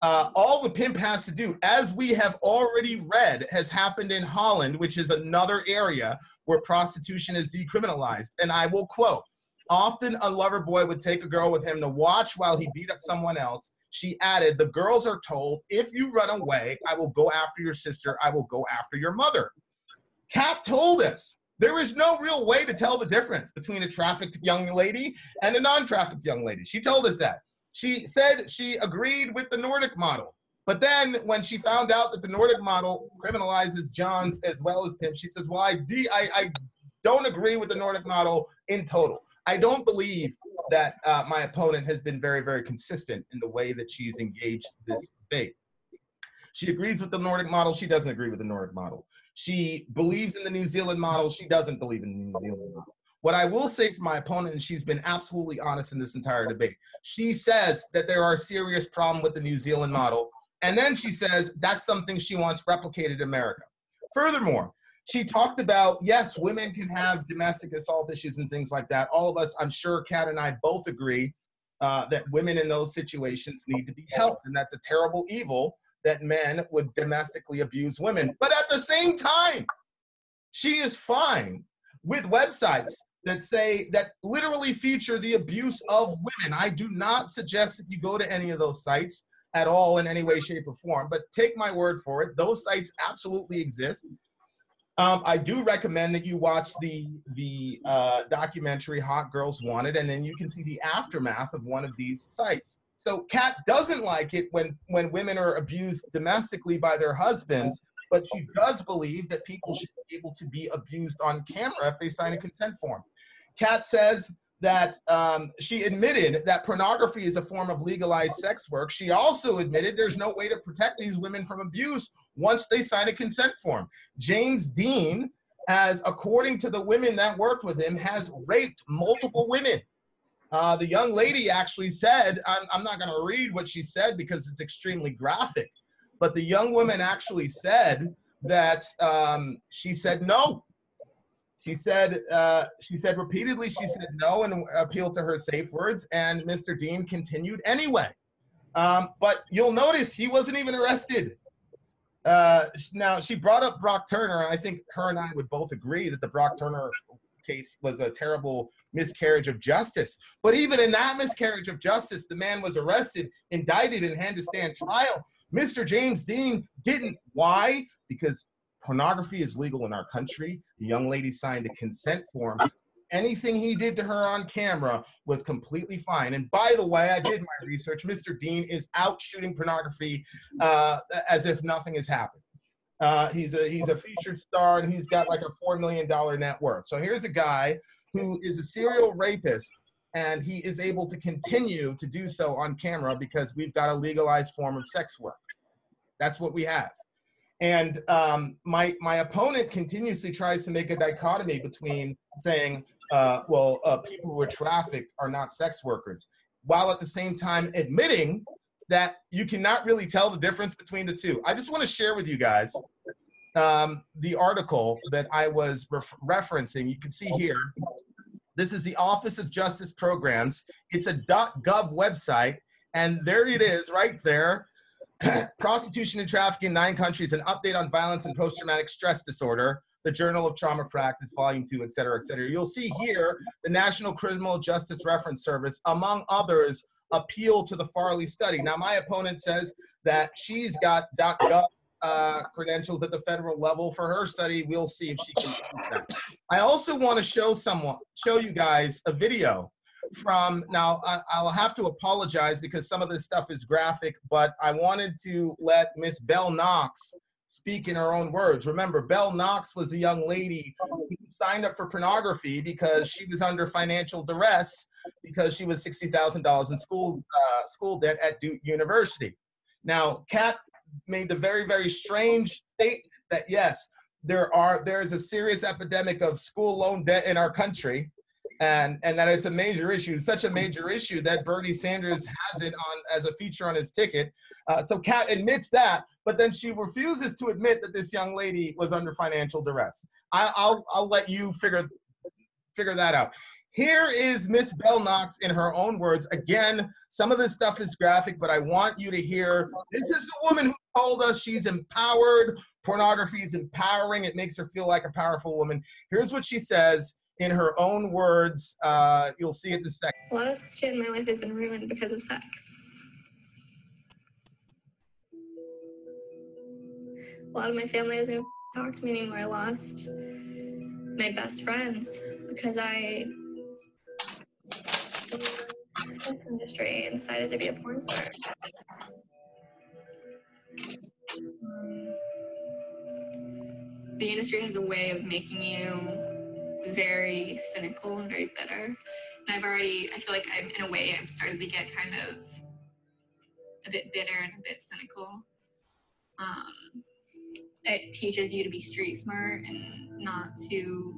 S3: All the pimp has to do, as we have already read, has happened in Holland, which is another area where prostitution is decriminalized. And I will quote, often a lover boy would take a girl with him to watch while he beat up someone else. She added, the girls are told, if you run away, I will go after your sister. I will go after your mother. Kat told us there is no real way to tell the difference between a trafficked young lady and a non-trafficked young lady. She told us that. She said she agreed with the Nordic model. But then when she found out that the Nordic model criminalizes Johns as well as pimps, she says, well, I don't agree with the Nordic model in total. I don't believe that my opponent has been very, very consistent in the way that she's engaged this debate. She agrees with the Nordic model. She doesn't agree with the Nordic model. She believes in the New Zealand model. She doesn't believe in the New Zealand model. What I will say for my opponent, and she's been absolutely honest in this entire debate, she says that there are serious problems with the New Zealand model. And then she says that's something she wants replicated in America. Furthermore, she talked about, yes, women can have domestic assault issues and things like that. All of us, I'm sure Kat and I both agree that women in those situations need to be helped. And that's a terrible evil that men would domestically abuse women. But at the same time, she is fine with websites that say, that literally feature the abuse of women. I do not suggest that you go to any of those sites at all in any way, shape, or form, but take my word for it. Those sites absolutely exist. I do recommend that you watch the documentary Hot Girls Wanted, and then you can see the aftermath of one of these sites. So Kat doesn't like it when women are abused domestically by their husbands, but she does believe that people should be able to be abused on camera if they sign a consent form. Kat says that she admitted that pornography is a form of legalized sex work. She also admitted there's no way to protect these women from abuse once they sign a consent form. James Dean, as according to the women that worked with him, has raped multiple women. The young lady actually said, I'm not going to read what she said because it's extremely graphic, but the young woman actually said that she said no. She said repeatedly, she said no and appealed to her safe words, and Mr. Dean continued anyway. But you'll notice he wasn't even arrested. Now, she brought up Brock Turner, and I think her and I would both agree that the Brock Turner case was a terrible miscarriage of justice. But even in that miscarriage of justice, the man was arrested, indicted, and had to stand trial. Mr. James Dean didn't. Why? Because pornography is legal in our country. The young lady signed a consent form. Anything he did to her on camera was completely fine. And by the way, I did my research. Mr. Dean is out shooting pornography as if nothing has happened. He's a featured star, and he's got like a $4 million net worth. So here's a guy who is a serial rapist, and he is able to continue to do so on camera because we've got a legalized form of sex work. That's what we have. And my opponent continuously tries to make a dichotomy between saying, people who are trafficked are not sex workers, while at the same time admitting that you cannot really tell the difference between the two. I just want to share with you guys the article that I was referencing. You can see here, this is the Office of Justice Programs. It's a .gov website, and there it is right there. Prostitution and Trafficking in 9 Countries, an update on violence and post-traumatic stress disorder, the Journal of Trauma Practice, Volume 2, et cetera, et cetera. You'll see here the National Criminal Justice Reference Service, among others, appeal to the Farley study. Now, my opponent says that she's got .gov credentials at the federal level for her study. We'll see if she can use that. I also want to show you guys a video from, now I'll have to apologize because some of this stuff is graphic, but I wanted to let Miss Belle Knox speak in her own words. Remember, Belle Knox was a young lady who signed up for pornography because she was under financial duress because she was $60,000 in school debt at Duke University. Now, Kat made the very, very strange statement that yes, there is a serious epidemic of school loan debt in our country, and that it's a major issue, such a major issue that Bernie Sanders has it on as a feature on his ticket. So Kat admits that, but then she refuses to admit that this young lady was under financial duress. I'll let you figure that out. Here is Miss Belle Knox in her own words. Again, some of this stuff is graphic, but I want you to hear. This is the woman who told us she's empowered. Pornography is empowering. It makes her feel like a powerful woman. Here's what she says in her own words. You'll see it in a second.
S6: A lot of shit in my life has been ruined because of sex. A lot of my family doesn't even talk to me anymore. I lost my best friends because I the sex industry and decided to be a porn star. The industry has a way of making you very cynical and very bitter. And I feel like in a way, I've started to get kind of a bit bitter and a bit cynical. It teaches you to be street smart and not to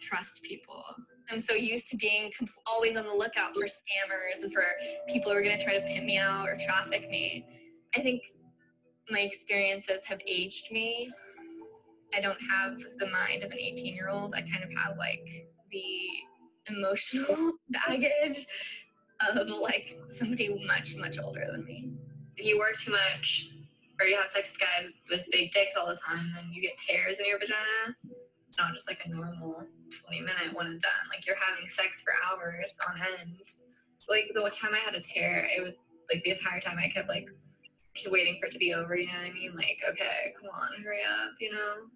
S6: trust people. I'm so used to being always on the lookout for scammers, for people who are going to try to pimp me out or traffic me. I think my experiences have aged me. I don't have the mind of an 18-year-old. I kind of have like the emotional baggage of like somebody much, much older than me. If you work too much or you have sex with guys with big dicks all the time, then you get tears in your vagina. It's not just like a normal 20-minute one and done. Like you're having sex for hours on end. Like the one time I had a tear, it was like the entire time I kept like just waiting for it to be over, you know what I mean? Like, okay, come on, hurry up, you know?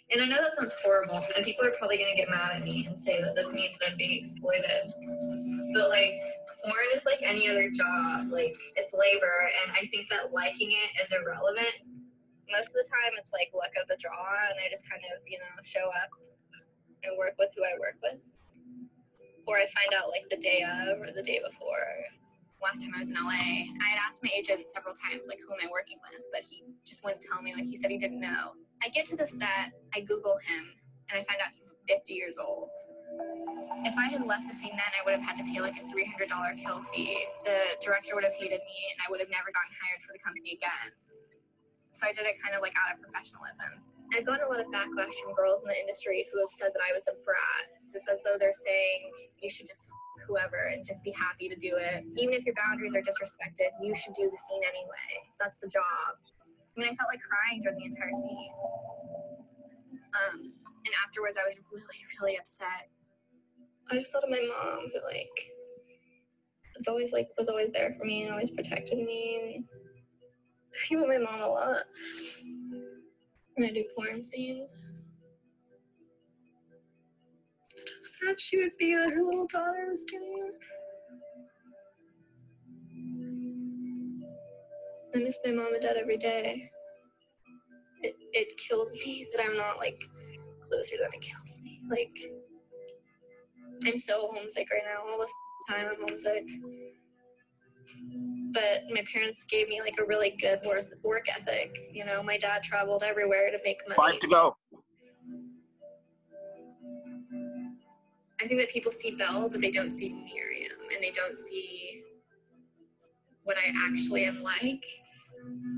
S6: And I know that sounds horrible, and people are probably gonna get mad at me and say that this means that I'm being exploited. But like, porn is like any other job, like it's labor, and I think that liking it is irrelevant. Most of the time it's like luck of the draw, and I just kind of, you know, show up and work with who I work with. Or I find out like the day of or the day before. Last time I was in LA, I had asked my agent several times, like, who am I working with? But he just wouldn't tell me. Like, he said he didn't know. I get to the set, I Google him, and I find out he's 50 years old. If I had left the scene then, I would have had to pay like a $300 kill fee. The director would have hated me, and I would have never gotten hired for the company again. So I did it kind of like out of professionalism. I've gotten a lot of backlash from girls in the industry who have said that I was a brat. It's as though they're saying you should just whoever and just be happy to do it. Even if your boundaries are disrespected, you should do the scene anyway. That's the job. I mean, I felt like crying during the entire scene. And afterwards, I was really, really upset. I just thought of my mom, who was always there for me and always protected me. And I think about my mom a lot when I do porn scenes. Just how sad she would be that her little daughter was doing this. I miss my mom and dad every day. It kills me that I'm not like closer than it kills me. Like, I'm so homesick right now. All the time I'm homesick. But my parents gave me like a really good work ethic. You know, my dad traveled everywhere to make money.
S2: 5 to go.
S6: I think that people see Belle, but they don't see Miriam, and they don't see what I actually am like.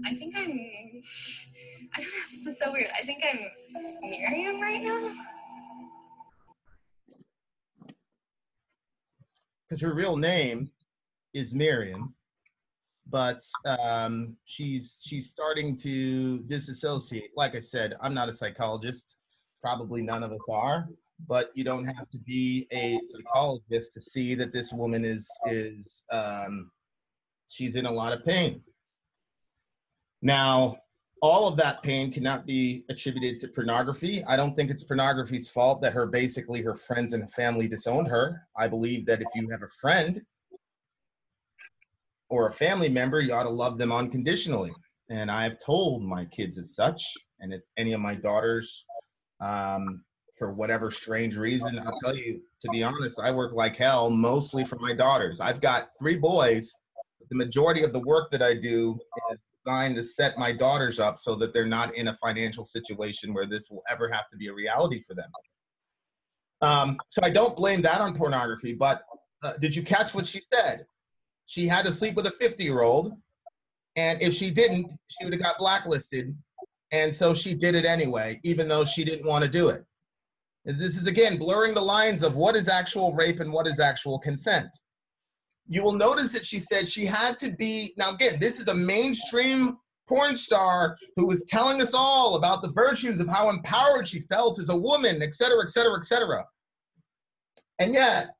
S6: I don't know, this is so weird. I think I'm Miriam right now.
S3: Because her real name is Miriam, but she's starting to disassociate. Like I said, I'm not a psychologist. Probably none of us are, but you don't have to be a psychologist to see that this woman she's in a lot of pain. Now, all of that pain cannot be attributed to pornography. I don't think it's pornography's fault that her friends and family disowned her. I believe that if you have a friend or a family member, you ought to love them unconditionally. And I've told my kids as such. And if any of my daughters, for whatever strange reason, I'll tell you, to be honest, I work like hell, mostly for my daughters. I've got 3 boys. But the majority of the work that I do is designed to set my daughters up so that they're not in a financial situation where this will ever have to be a reality for them. So I don't blame that on pornography, but did you catch what she said? She had to sleep with a 50-year-old, and if she didn't, she would have got blacklisted, and so she did it anyway, even though she didn't want to do it. This is, again, blurring the lines of what is actual rape and what is actual consent. You will notice that she said she had to be, now again, this is a mainstream porn star who was telling us all about the virtues of how empowered she felt as a woman, et cetera, et cetera, et cetera. And yet,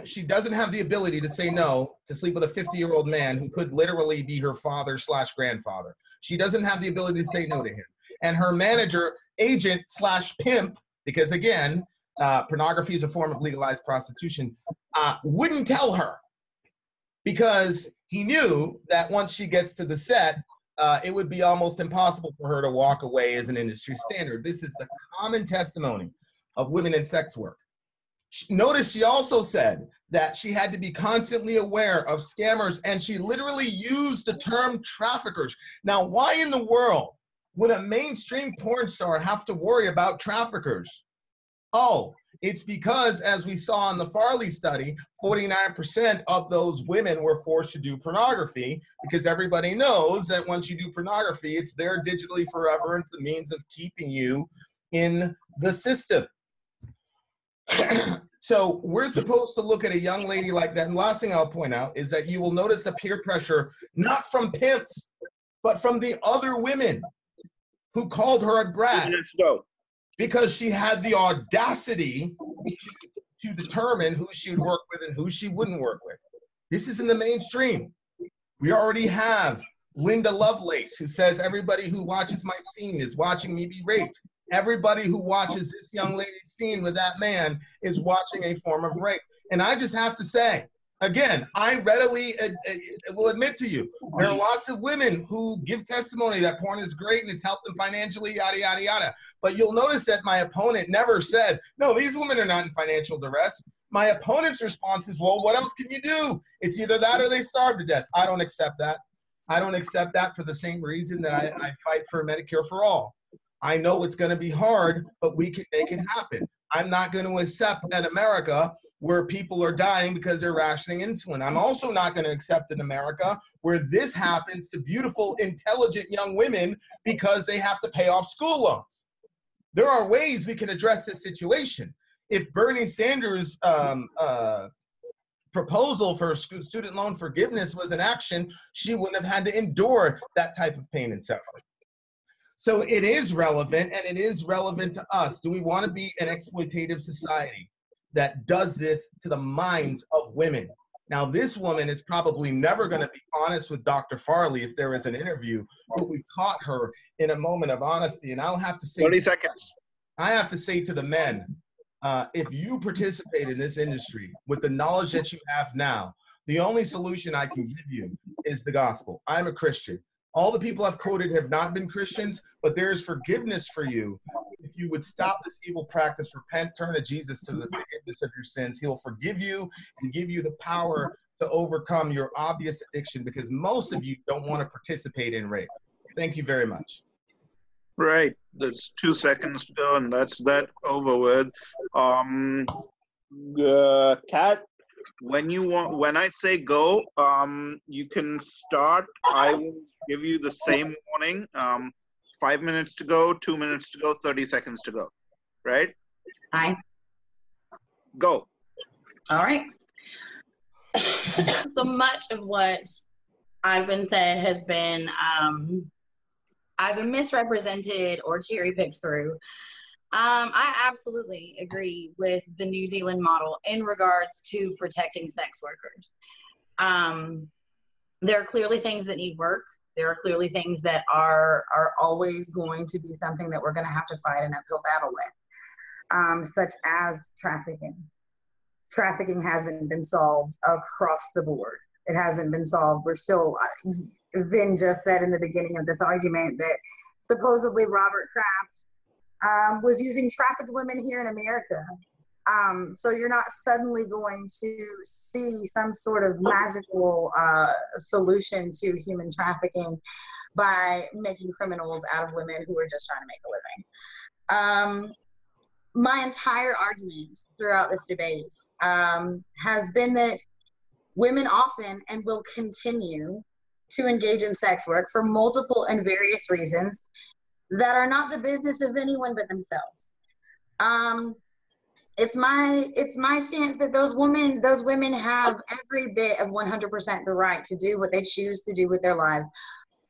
S3: she doesn't have the ability to say no to sleep with a 50-year-old man who could literally be her father/grandfather. She doesn't have the ability to say no to him. And her manager, agent/pimp, because again, pornography is a form of legalized prostitution, wouldn't tell her. Because he knew that once she gets to the set, it would be almost impossible for her to walk away as an industry standard. This is the common testimony of women in sex work. Notice she also said that she had to be constantly aware of scammers, and she literally used the term traffickers. Now, why in the world would a mainstream porn star have to worry about traffickers? Oh, it's because, as we saw in the Farley study, 49% of those women were forced to do pornography, because everybody knows that once you do pornography, it's there digitally forever. It's a means of keeping you in the system. So we're supposed to look at a young lady like that. And last thing I'll point out is that you will notice the peer pressure, not from pimps, but from the other women who called her a brat because she had the audacity to determine who she would work with and who she wouldn't work with. This is in the mainstream. We already have Linda Lovelace, who says everybody who watches my scene is watching me be raped. Everybody who watches this young lady's scene with that man is watching a form of rape. And I just have to say, again, I readily will admit to you, there are lots of women who give testimony that porn is great and it's helped them financially, yada, yada, yada. But you'll notice that my opponent never said, no, these women are not in financial duress. My opponent's response is, well, what else can you do? It's either that or they starve to death. I don't accept that. I don't accept that for the same reason that I fight for Medicare for all. I know it's going to be hard, but we can make it happen. I'm not going to accept an America where people are dying because they're rationing insulin. I'm also not going to accept an America where this happens to beautiful, intelligent young women because they have to pay off school loans. There are ways we can address this situation. If Bernie Sanders' proposal for student loan forgiveness was in action, she wouldn't have had to endure that type of pain and suffering. So it is relevant, and it is relevant to us. Do we want to be an exploitative society that does this to the minds of women? Now, this woman is probably never going to be honest with Dr. Farley if there is an interview, but we caught her in a moment of honesty. And I'll have to say,
S2: 30 seconds.
S3: I have to say to the men, if you participate in this industry with the knowledge that you have now, the only solution I can give you is the gospel. I'm a Christian. All the people I've quoted have not been Christians, but there is forgiveness for you. If you would stop this evil practice, repent, turn to Jesus to the forgiveness of your sins, he'll forgive you and give you the power to overcome your obvious addiction, because most of you don't want to participate in rape. Thank you very much.
S2: Right. There's 2 seconds to go, and that's that over with. Kat, when I say go, you can start. I will give you the same warning. 5 minutes to go, 2 minutes to go, 30 seconds to go. Right?
S4: Hi.
S2: Go.
S4: All right. So much of what I've been said has been either misrepresented or cherry-picked through. I absolutely agree with the New Zealand model in regards to protecting sex workers. There are clearly things that need work. There are clearly things that are always going to be something that we're going to have to fight an uphill battle with, such as trafficking. Trafficking hasn't been solved across the board. It hasn't been solved. We're still, Vin just said in the beginning of this argument that supposedly Robert Kraft was using trafficked women here in America. So you're not suddenly going to see some sort of magical solution to human trafficking by making criminals out of women who are just trying to make a living. My entire argument throughout this debate has been that women often and will continue to engage in sex work for multiple and various reasons that are not the business of anyone but themselves. It's my stance that those women have every bit of 100% the right to do what they choose to do with their lives,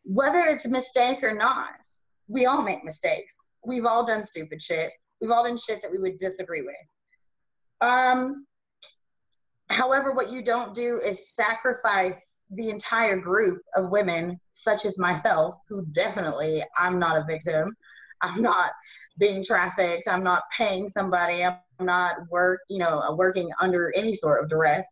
S4: whether it's a mistake or not. We all make mistakes. We've all done stupid shit. We've all done shit that we would disagree with. However, what you don't do is sacrifice the entire group of women, such as myself, who definitely, I'm not a victim. I'm not being trafficked. I'm not paying somebody. I'm not working under any sort of duress.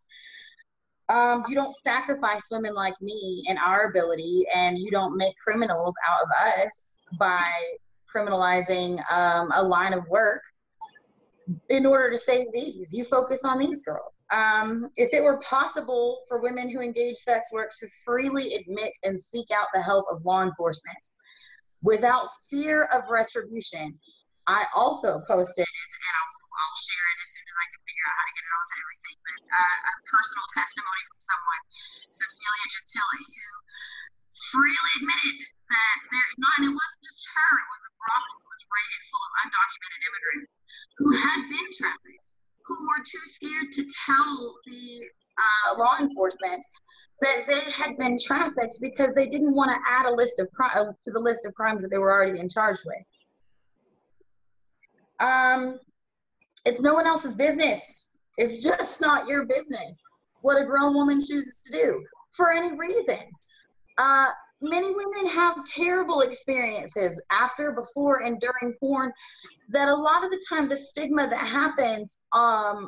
S4: You don't sacrifice women like me and our ability, and you don't make criminals out of us by criminalizing a line of work in order to save these. You focus on these girls. If it were possible for women who engage sex work to freely admit and seek out the help of law enforcement without fear of retribution, I also posted, and I'll share it as soon as I can figure out how to get it onto everything, but a personal testimony from someone, Cecilia Gentili, who freely admitted that and it wasn't just her, it was a brothel that was raided full of undocumented immigrants who had been trafficked, who were too scared to tell the law enforcement that they had been trafficked because they didn't want to add a list of to the list of crimes that they were already being charged with. It's no one else's business. It's just not your business what a grown woman chooses to do for any reason. Many women have terrible experiences after, before, and during porn that a lot of the time the stigma that happens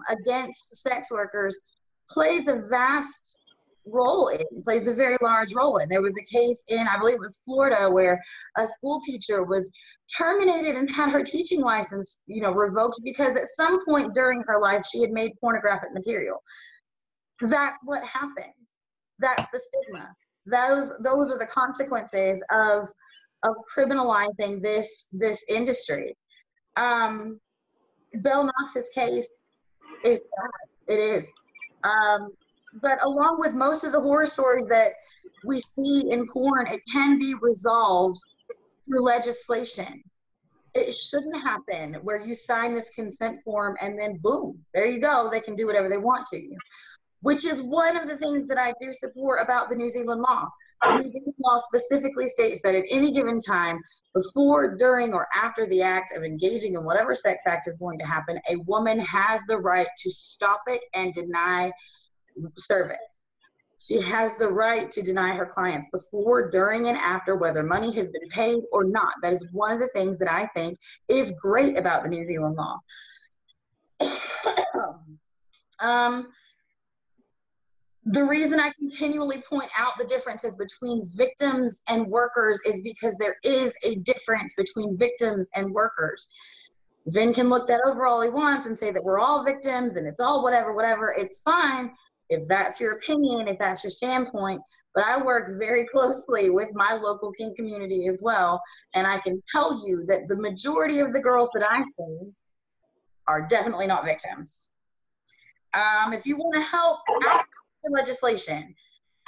S4: against sex workers plays a vast role in, plays a very large role in. There was a case in, I believe it was Florida, where a school teacher was terminated and had her teaching license, revoked because at some point during her life she had made pornographic material. That's what happens. That's the stigma. Those are the consequences of criminalizing this industry. Bell Knox's case is sad. It is. But along with most of the horror stories that we see in porn, it can be resolved through legislation. It shouldn't happen where you sign this consent form and then boom, there you go. They can do whatever they want to you, which is one of the things that I do support about the New Zealand law. The New Zealand law specifically states that at any given time, before, during, or after the act of engaging in whatever sex act is going to happen, a woman has the right to stop it and deny service. She has the right to deny her clients before, during, and after, whether money has been paid or not. That is one of the things that I think is great about the New Zealand law. The reason I continually point out the differences between victims and workers is because there is a difference between victims and workers. Vin can look that over all he wants and say that we're all victims and it's all whatever. It's fine if that's your opinion, if that's your standpoint, but I work very closely with my local kink community as well, and I can tell you that the majority of the girls that I've seen are definitely not victims. If you want to help legislation,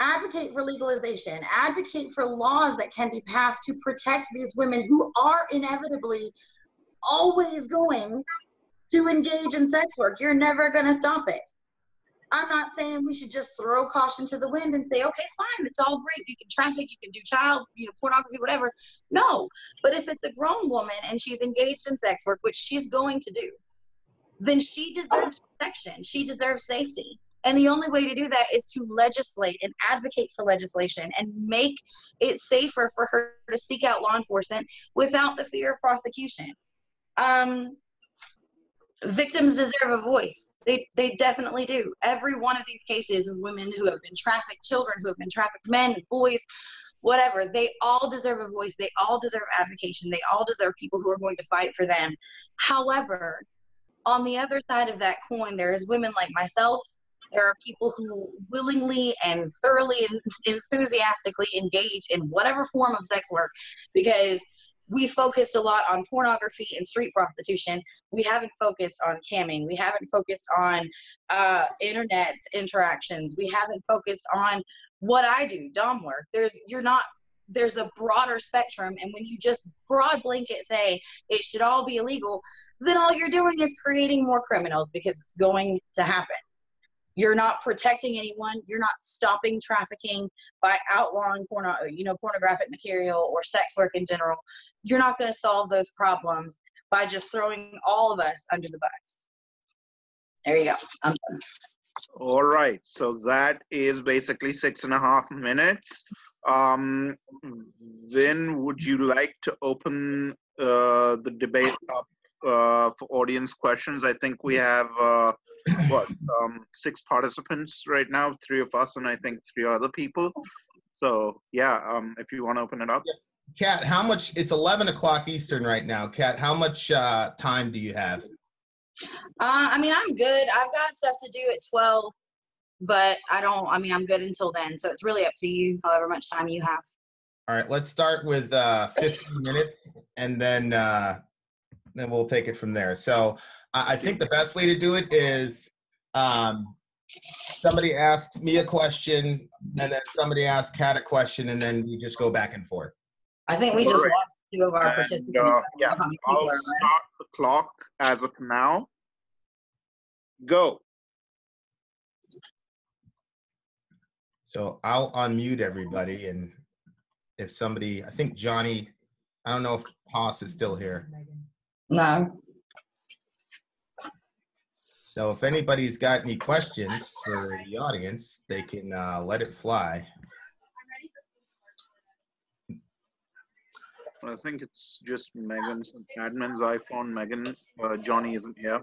S4: advocate for legalization, advocate for laws that can be passed to protect these women who are inevitably always going to engage in sex work. You're never going to stop it. I'm not saying we should just throw caution to the wind and say, okay, fine, it's all great. You can traffic, you can do child, pornography, whatever. No, but if it's a grown woman and she's engaged in sex work, which she's going to do, then she deserves protection. She deserves safety. And the only way to do that is to legislate and advocate for legislation and make it safer for her to seek out law enforcement without the fear of prosecution. Victims deserve a voice. They definitely do. Every one of these cases of women who have been trafficked, children who have been trafficked, men, boys, whatever, they all deserve a voice. They all deserve advocacy. They all deserve people who are going to fight for them. However, on the other side of that coin, there is women like myself. There are people who willingly and thoroughly and enthusiastically engage in whatever form of sex work because we focused a lot on pornography and street prostitution. We haven't focused on camming. We haven't focused on internet interactions. We haven't focused on what I do, dom work. There's a broader spectrum, and when you just broad blanket say it should all be illegal, then all you're doing is creating more criminals because it's going to happen. You're not protecting anyone. You're not stopping trafficking by outlawing pornographic material or sex work in general. You're not going to solve those problems by just throwing all of us under the bus. There you go. I'm done.
S2: All right. So that is basically 6.5 minutes. Vin, would you like to open the debate up for audience questions? I think we have 6 participants right now, 3 of us and I think 3 other people. So yeah, if you want to open it up.
S3: Kat, how much, it's 11 o'clock Eastern right now. Kat, how much time do you have?
S4: I mean, I'm good. I've got stuff to do at 12, but I'm good until then. So it's really up to you, however much time you have.
S3: All right, let's start with 15 minutes, and then we'll take it from there. So I think the best way to do it is somebody asks me a question, and then somebody asks Kat a question, and then we just go back and forth.
S4: I think we just lost two of our participants.
S2: Yeah, I'll start the clock as of now. Go.
S3: So I'll unmute everybody, and if somebody, I think Johnny, I don't know if Haas is still here.
S4: No.
S3: So if anybody's got any questions for the audience, they can let it fly.
S2: I think it's just Megan's admin's iPhone. Megan, Johnny isn't here.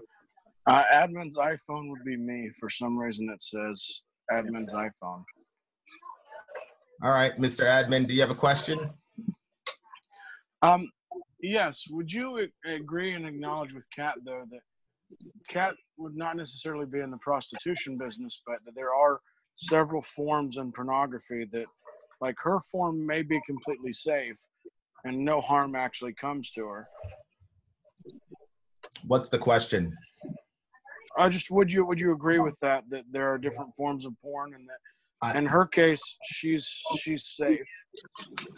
S7: Admin's iPhone would be me. For some reason, it says admin's iPhone.
S3: All right, Mr. Admin, do you have a question?
S7: Yes. Would you agree and acknowledge with Kat, though, that Kat would not necessarily be in the prostitution business, but that there are several forms in pornography that, like, her form may be completely safe and no harm actually comes to her?
S3: What's the question?
S7: Would you agree with that there are different forms of porn, and that in her case she's safe?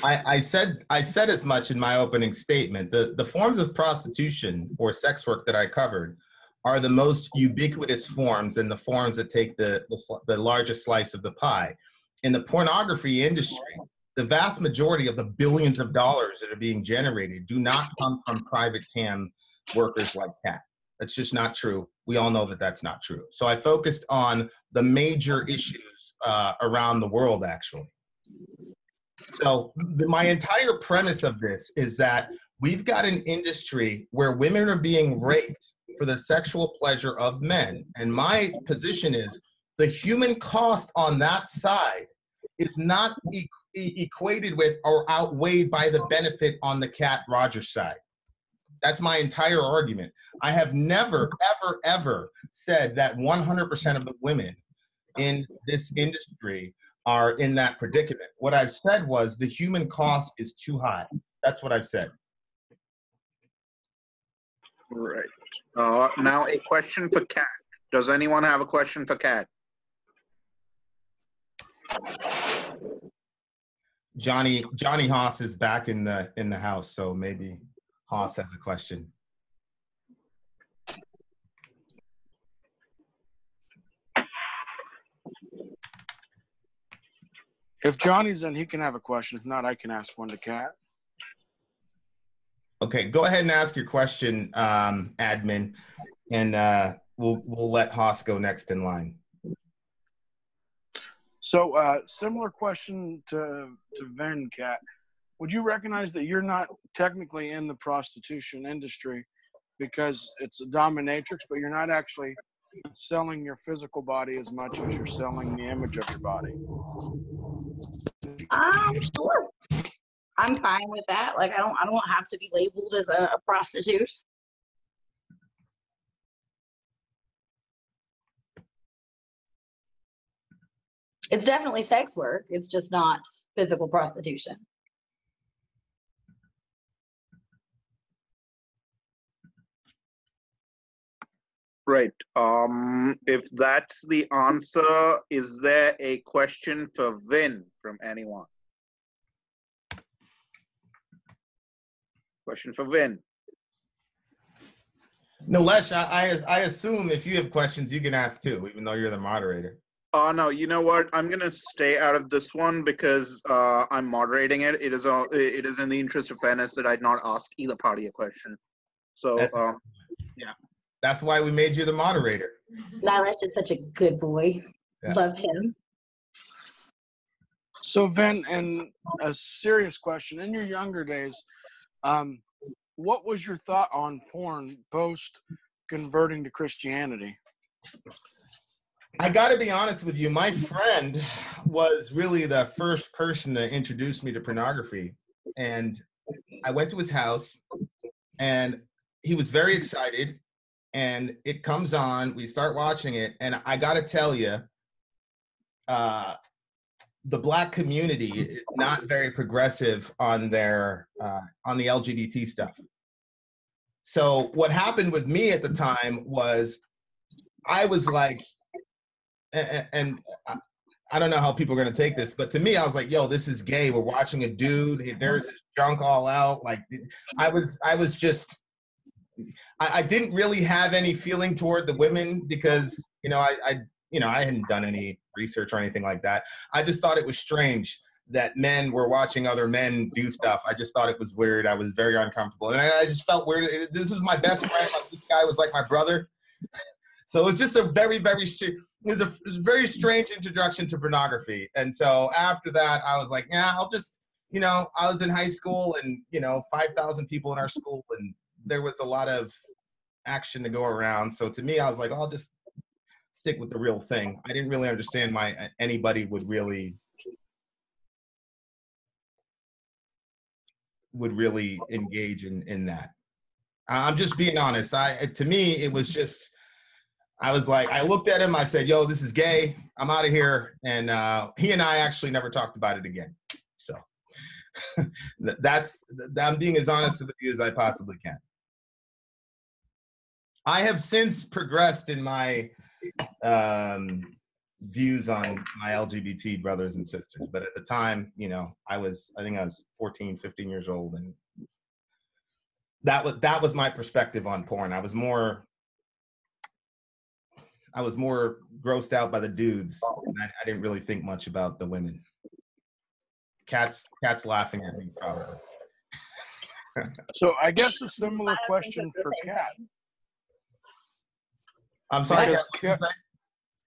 S3: I said as much in my opening statement. The forms of prostitution or sex work that I covered are the most ubiquitous forms and the forms that take the largest slice of the pie. In the pornography industry, the vast majority of the billions of dollars that are being generated do not come from private cam workers like Kat. That's just not true. We all know that that's not true. So I focused on the major issues around the world, actually. So my entire premise of this is that we've got an industry where women are being raped for the sexual pleasure of men. And my position is the human cost on that side is not equated with or outweighed by the benefit on the Kat Rogers side. That's my entire argument. I have never, ever, ever said that 100% of the women in this industry are in that predicament. What I've said was the human cost is too high. That's what I've said.
S2: Right. Now a question for Kat. Does anyone have a question for Kat?
S3: Johnny Haas is back in the house, so maybe Haas has a question.
S7: If Johnny's in, he can have a question. If not, I can ask one to Kat.
S3: Okay, go ahead and ask your question, admin, and we'll let Haas go next in line.
S7: So, similar question to Vin, Kat. Would you recognize that you're not technically in the prostitution industry because it's a dominatrix, but you're not actually selling your physical body as much as you're selling the image of your body?
S4: Sure. I'm fine with that. Like, I don't have to be labeled as a prostitute. It's definitely sex work. It's just not physical prostitution.
S2: Right. If that's the answer, is there a question for Vin from anyone? Question for Vin.
S3: Nilesh, I assume if you have questions, you can ask too, even though you're the moderator.
S2: No, you know what? I'm gonna stay out of this one because I'm moderating it. It is in the interest of fairness that I not ask either party a question. So yeah.
S3: That's why we made you the moderator.
S4: Nilesh is such a good boy. Yeah. Love him.
S7: So Vin, and a serious question, in your younger days, what was your thought on porn post converting to Christianity?
S3: I got to be honest with you. My friend was really the first person to introduce me to pornography. And I went to his house and he was very excited. and it comes on, we start watching it, and I gotta tell you, the Black community is not very progressive on their on the LGBT stuff. So what happened with me at the time was I was like, and I don't know how people are going to take this, but to me, I was like, yo, this is gay. We're watching a dude. There's his junk all out. Like, I was just, I didn't really have any feeling toward the women because, you know, I hadn't done any research or anything like that. I just thought it was strange that men were watching other men do stuff. I just thought it was weird. I was very uncomfortable. And I just felt weird. This was my best friend. Like, this guy was like my brother. So it was just a very, very, it was a very strange introduction to pornography. And so after that, I was like, yeah, I'll just, you know, I was in high school and, you know, 5,000 people in our school and there was a lot of action to go around. So to me, I was like, I'll just stick with the real thing. I didn't really understand why anybody would really engage in that. I'm just being honest. To me, it was just, I was like, I looked at him, I said, yo, this is gay, I'm out of here. And he and I actually never talked about it again. So I'm being as honest with you as I possibly can. I have since progressed in my views on my LGBT brothers and sisters. But at the time, you know, I think I was 14, 15 years old. And that was my perspective on porn. I was more grossed out by the dudes. And I didn't really think much about the women. Kat's laughing at me probably.
S7: So I guess a similar question for Kat.
S3: I'm sorry.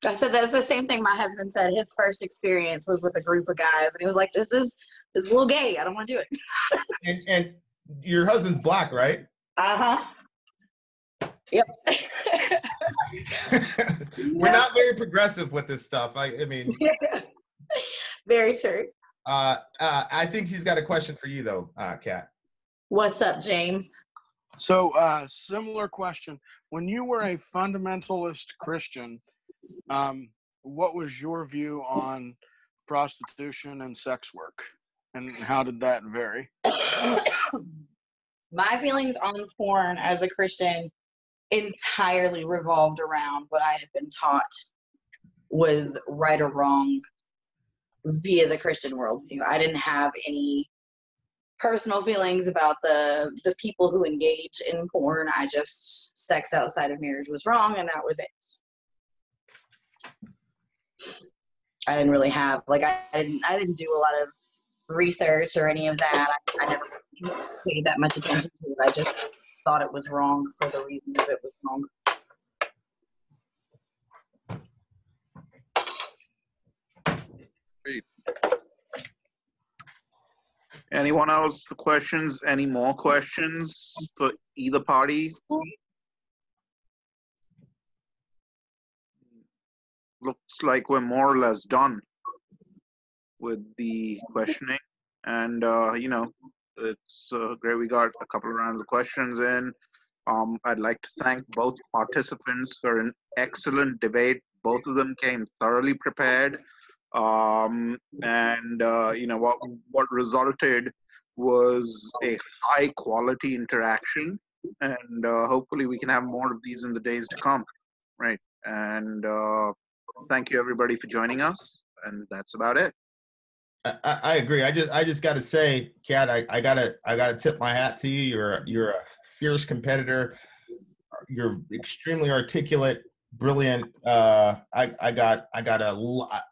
S4: I said that's the same thing my husband said. His first experience was with a group of guys, and he was like, "This is a little gay. I don't want to do it."
S3: and your husband's Black, right?
S4: Yep.
S3: We're not very progressive with this stuff. I mean,
S4: very true.
S3: I think he's got a question for you, though, Kat.
S4: What's up, James?
S7: So, similar question. When you were a fundamentalist Christian, what was your view on prostitution and sex work, and how did that vary?
S4: My feelings on porn as a Christian entirely revolved around what I had been taught was right or wrong via the Christian worldview. I didn't have any personal feelings about the people who engage in porn. I just, sex outside of marriage was wrong, and that was it. I didn't really have, like, I didn't do a lot of research or any of that. I never paid that much attention to it. I just thought it was wrong for the reason that it was wrong.
S2: Great. Anyone else for questions? Any more questions for either party? Looks like we're more or less done with the questioning. And, you know, it's great we got a couple of rounds of questions in. I'd like to thank both participants for an excellent debate. Both of them came thoroughly prepared. You know, what resulted was a high quality interaction, and hopefully we can have more of these in the days to come, right? And thank you everybody for joining us, and that's about it.
S3: I agree. I just got to say, Kat, I gotta tip my hat to you. You're a fierce competitor. You're extremely articulate, brilliant. I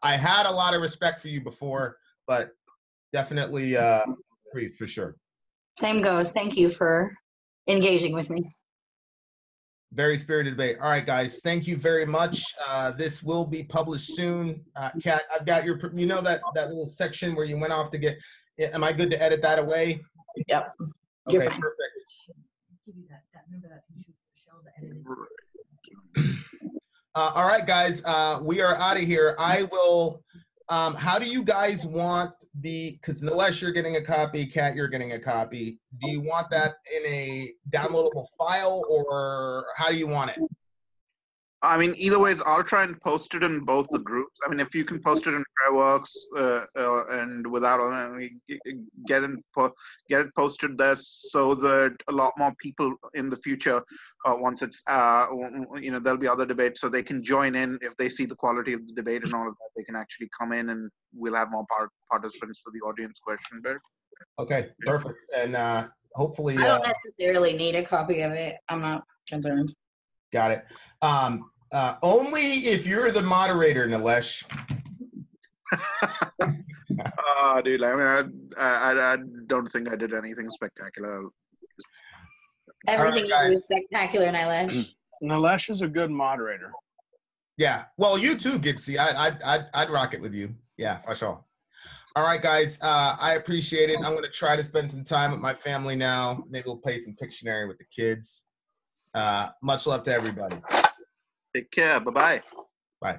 S3: had a lot of respect for you before, but definitely for sure.
S4: Same goes. Thank you for engaging with me.
S3: Very spirited debate. All right, guys, thank you very much. This will be published soon. Kat, I've got your, you know, that little section where you went off to get, am I good to edit that away?
S4: Yep.
S3: Okay,
S4: You're fine.
S3: perfect.
S1: Remember that thing she was going to show, the edited.
S3: All right, guys, we are out of here. I will, how do you guys want because Nilesh, you're getting a copy, Kat, you're getting a copy. Do you want that in a downloadable file, or how do you want it?
S2: I mean, either ways, I'll try and post it in both the groups. I mean, if you can post it in Fairworks and without get it posted there, so that a lot more people in the future, once it's there'll be other debates, so they can join in if they see the quality of the debate and all of that. They can actually come in, and we'll have more participants for the audience question bit.
S3: Okay, perfect. And hopefully,
S4: I don't necessarily need a copy of it. I'm not concerned.
S3: Got it. Only if you're the moderator, Nilesh.
S2: Dude, I mean, I don't think I did anything spectacular.
S4: Everything
S3: All right,
S4: is spectacular, Nilesh.
S7: Nilesh is a good moderator.
S3: Yeah. Well, you too, Gipsy. I'd rock it with you. Yeah, for sure. All right, guys. I appreciate it. I'm going to try to spend some time with my family now. Maybe we'll play some Pictionary with the kids. Much love to everybody.
S2: Take care. Bye-bye.
S3: Bye.